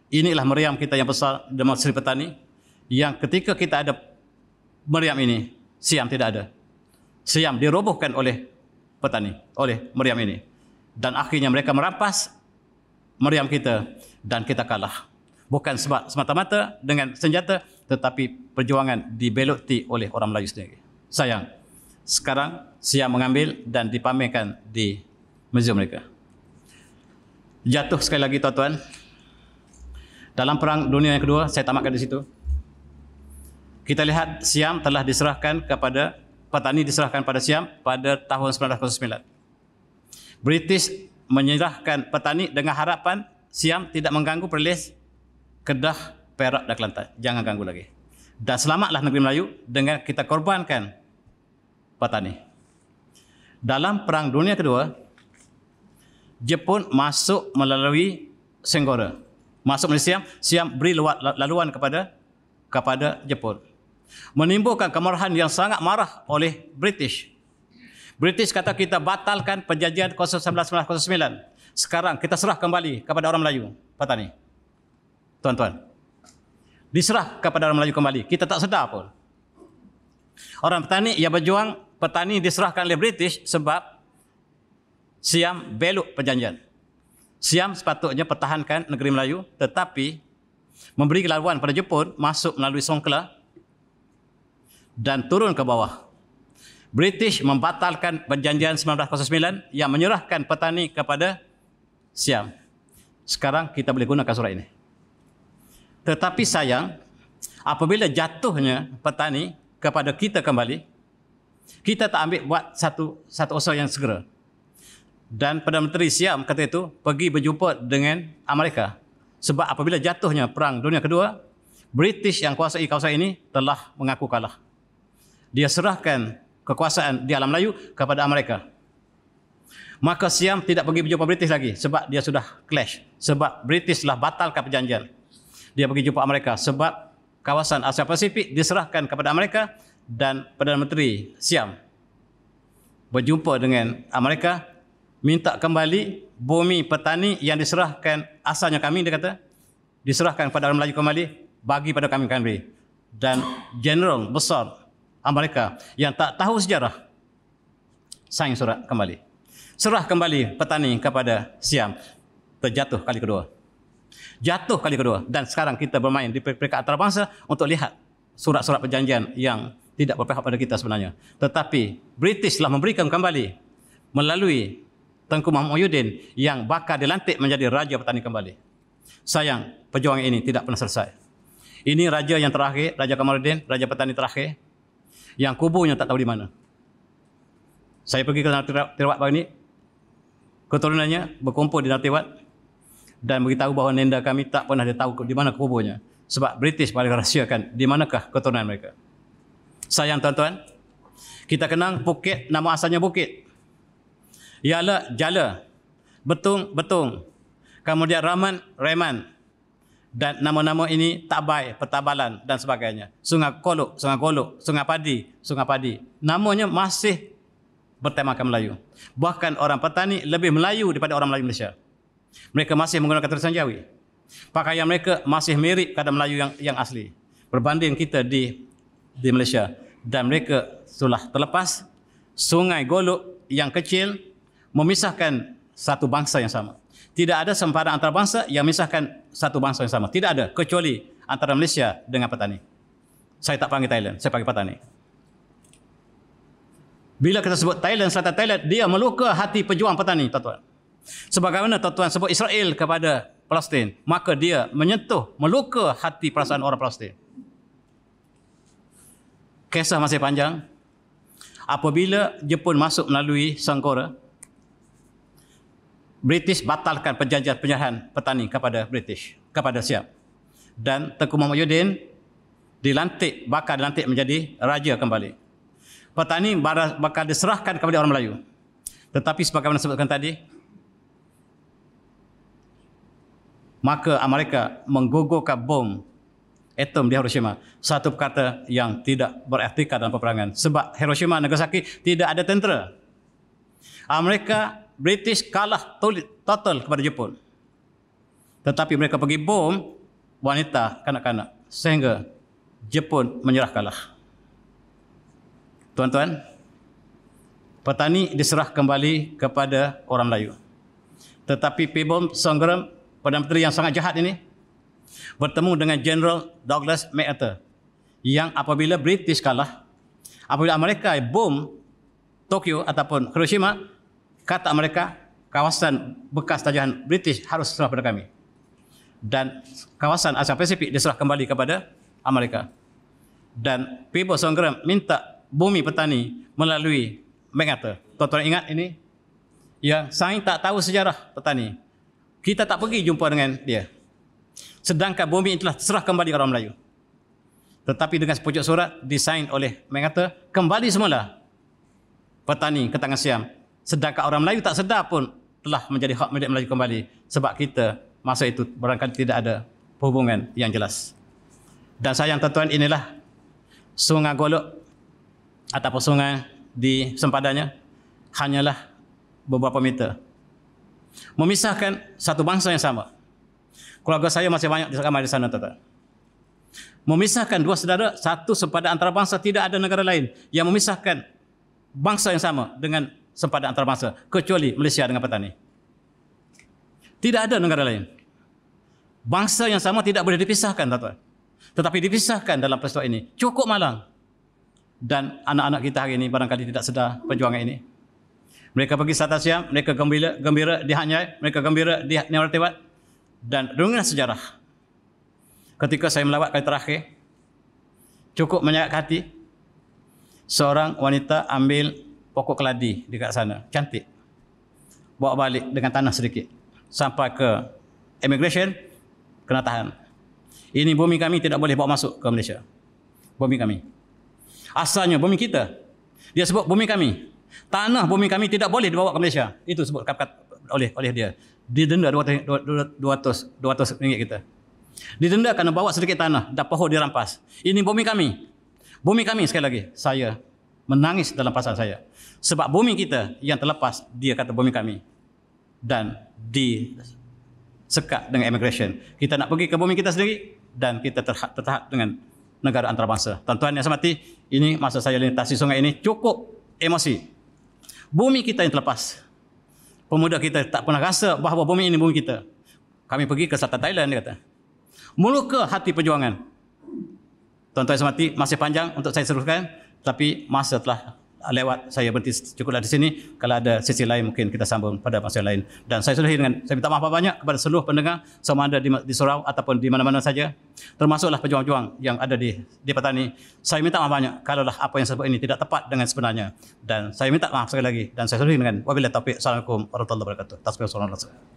inilah meriam kita yang besar dalam Seri Petani, yang ketika kita ada meriam ini, Siam tidak ada. Siam dirobohkan oleh petani, oleh meriam ini. Dan akhirnya mereka merampas meriam kita dan kita kalah. Bukan sebab semata-mata dengan senjata, tetapi perjuangan dibeluti oleh orang Melayu sendiri. Sayang, sekarang Siam mengambil dan dipamerkan di muzium mereka. Jatuh sekali lagi tuan-tuan. Dalam Perang Dunia yang kedua, saya tamatkan di situ. Kita lihat Siam telah diserahkan kepada, petani diserahkan pada Siam pada tahun 1909. British menyerahkan petani dengan harapan Siam tidak mengganggu perlis Kedah, Perak dan Kelantan. Jangan ganggu lagi. Dan selamatlah negeri Melayu dengan kita korbankan petani. Dalam Perang Dunia Kedua, Jepun masuk melalui Senggora. Masuk melalui Siam, Siam beri laluan kepada Jepun. Menimbulkan kemarahan yang sangat marah oleh British. British kata kita batalkan perjanjian 1909. Sekarang kita serah kembali kepada orang Melayu, petani. Tuan-tuan, diserah kepada orang Melayu kembali. Kita tak sedar pun. Orang petani yang berjuang, petani diserahkan oleh British sebab Siam belok perjanjian. Siam sepatutnya pertahankan negeri Melayu, tetapi memberi laluan pada Jepun masuk melalui Songkla dan turun ke bawah. British membatalkan perjanjian 1909 yang menyerahkan petani kepada Siam. Sekarang kita boleh gunakan surat ini. Tetapi sayang, apabila jatuhnya petani kepada kita kembali, kita tak ambil buat satu usaha yang segera. Dan Perdana Menteri Siam kata itu pergi berjumpa dengan Amerika. Sebab apabila jatuhnya Perang Dunia Kedua, British yang kuasai kawasan ini telah mengaku kalah. Dia serahkan kekuasaan di alam Melayu kepada Amerika. Maka Siam tidak pergi berjumpa British lagi sebab dia sudah clash. Sebab British telah batalkan perjanjian. Dia pergi jumpa Amerika sebab kawasan Asia Pasifik diserahkan kepada Amerika dan Perdana Menteri Siam berjumpa dengan Amerika, minta kembali bumi petani yang diserahkan, asalnya kami, dia kata, diserahkan kepada orang Melayu kembali, bagi pada kami kembali. Dan general besar Amerika yang tak tahu sejarah sign surat kembali. Serah kembali petani kepada Siam. Terjatuh kali kedua. Jatuh kali kedua. Dan sekarang kita bermain di peringkat antarabangsa untuk lihat surat-surat perjanjian yang tidak berpihak pada kita sebenarnya. Tetapi British telah memberikan kembali melalui Tengku Mahmud Muhyiddin yang bakal dilantik menjadi Raja Petani kembali. Sayang, perjuangan ini tidak pernah selesai. Ini raja yang terakhir, Raja Kamaluddin, Raja Petani terakhir, yang kuburnya tak tahu di mana. Saya pergi ke Nartiwat pagi ini, keturunannya berkumpul di Nartiwat dan beritahu bahawa nenda kami tak pernah dia tahu di mana kuburnya. Sebab British paling rahsiakan di manakah keturunan mereka. Sayang tuan-tuan, kita kenang Phuket, nama asalnya bukit. Ialah Jala, Betung, Kemudian Reman, dan nama-nama ini Tabai, Petabalan dan sebagainya. Sungai Golok, Sungai Padi. Namanya masih bertemakan Melayu. Bahkan orang petani lebih Melayu daripada orang Melayu Malaysia. Mereka masih menggunakan tulisan Jawi. Pakaian mereka masih mirip kepada Melayu yang asli. Berbanding kita di Malaysia. Dan mereka sudah terlepas. Sungai Golok yang kecil memisahkan satu bangsa yang sama. Tidak ada sempadan antara bangsa yang memisahkan satu bangsa yang sama. Tidak ada, kecuali antara Malaysia dengan petani. Saya tak panggil Thailand, saya panggil petani. Bila kita sebut Thailand, Selatan Thailand, dia meluka hati pejuang petani, tuan-tuan. Sebagaimana tuan-tuan sebut Israel kepada Palestin, maka dia menyentuh, meluka hati perasaan orang Palestin. Kisah masih panjang. Apabila Jepun masuk melalui Singapura, British batalkan perjanjian penjarahan petani kepada Siap. Dan Tengku Muhammad Yudin bakal dilantik menjadi raja kembali. Petani bakal diserahkan kepada orang Melayu. Tetapi sebagaimana sebutkan tadi, maka Amerika menggugurkan bom atom di Hiroshima. Satu perkara yang tidak beretika dalam peperangan. Sebab Hiroshima, Nagasaki tidak ada tentera. British kalah total kepada Jepun. Tetapi mereka pergi bom wanita, kanak-kanak. Sehingga Jepun menyerah kalah. Tuan-tuan, petani diserah kembali kepada orang Melayu. Tetapi Pibom Songram, Perdana Menteri yang sangat jahat ini, bertemu dengan General Douglas MacArthur, yang apabila British kalah, apabila Amerika bom Tokyo ataupun Hiroshima, kata mereka, kawasan bekas tajahan British harus serah pada kami. Dan kawasan Asia Pasifik diserah kembali kepada Amerika. Dan Pibom Songram minta bumi petani melalui MacArthur. Tuan-tuan ingat ini? Yang saya tak tahu sejarah petani. Kita tak pergi jumpa dengan dia. Sedangkan bumi telah terserah kembali orang Melayu. Tetapi dengan sepucuk surat disain oleh MacArthur, kembali semula petani ke tangan Siam. Sedangkan orang Melayu tak sedar pun telah menjadi hak milik Melayu kembali. Sebab kita masa itu barangkali tidak ada hubungan yang jelas. Dan sayang tuan-tuan, inilah Sungai Golok ataupun sungai di sempadannya hanyalah beberapa meter. Memisahkan satu bangsa yang sama. Keluarga saya masih banyak di sana, tuan-tuan. Memisahkan dua saudara, satu sempadan antara bangsa, tidak ada negara lain yang memisahkan bangsa yang sama dengan sempadan antara bangsa, kecuali Malaysia dengan petani. Tidak ada negara lain. Bangsa yang sama tidak boleh dipisahkan, tuan-tuan. Tetapi dipisahkan dalam peristiwa ini. Cukup malang. Dan anak-anak kita hari ini barangkali tidak sedar perjuangan ini. Mereka pergi Selatan Siam, mereka gembira di Hanyai, mereka gembira di Newaratiwat. Dan dengan sejarah, ketika saya melawat kali terakhir, cukup menyayat hati, seorang wanita ambil pokok keladi dekat sana, cantik, bawa balik dengan tanah sedikit, sampai ke immigration, kena tahan. Ini bumi kami, tidak boleh bawa masuk ke Malaysia. Bumi kami. Asalnya bumi kita. Dia sebut bumi kami. Tanah bumi kami tidak boleh dibawa ke Malaysia. Itu sebut oleh dia. Didenda 200 ringgit kita. Didenda kerana bawa sedikit tanah dan pohon dirampas. Ini bumi kami. Bumi kami, sekali lagi. Saya menangis dalam perasaan saya. Sebab bumi kita yang terlepas, dia kata bumi kami. Dan disekat dengan immigration. Kita nak pergi ke bumi kita sendiri dan kita tertahan dengan negara antarabangsa. Tuan-tuan yang saya hormati, ini masa saya lintasi sungai ini cukup emosi. Bumi kita yang terlepas. Pemuda kita tak pernah rasa bahawa bumi ini bumi kita. Kami pergi ke Selatan Thailand, dia kata. Meluka hati perjuangan. Tuan-tuan yang saya hormati, masih panjang untuk saya teruskan, tapi masa telah lewat. Saya berhenti cukuplah di sini. Kalau ada sesi lain mungkin kita sambung pada masa lain. Dan saya sudahi dengan, saya minta maaf banyak kepada seluruh pendengar, sama ada di surau ataupun di mana-mana saja, termasuklah pejuang-pejuang yang ada di petani. Saya minta maaf banyak kalaulah apa yang saya sebut ini tidak tepat dengan sebenarnya. Dan saya minta maaf sekali lagi. Dan saya sudahi dengan wabillahi taufiq. Assalamualaikum warahmatullahi wabarakatuh. Tasbih.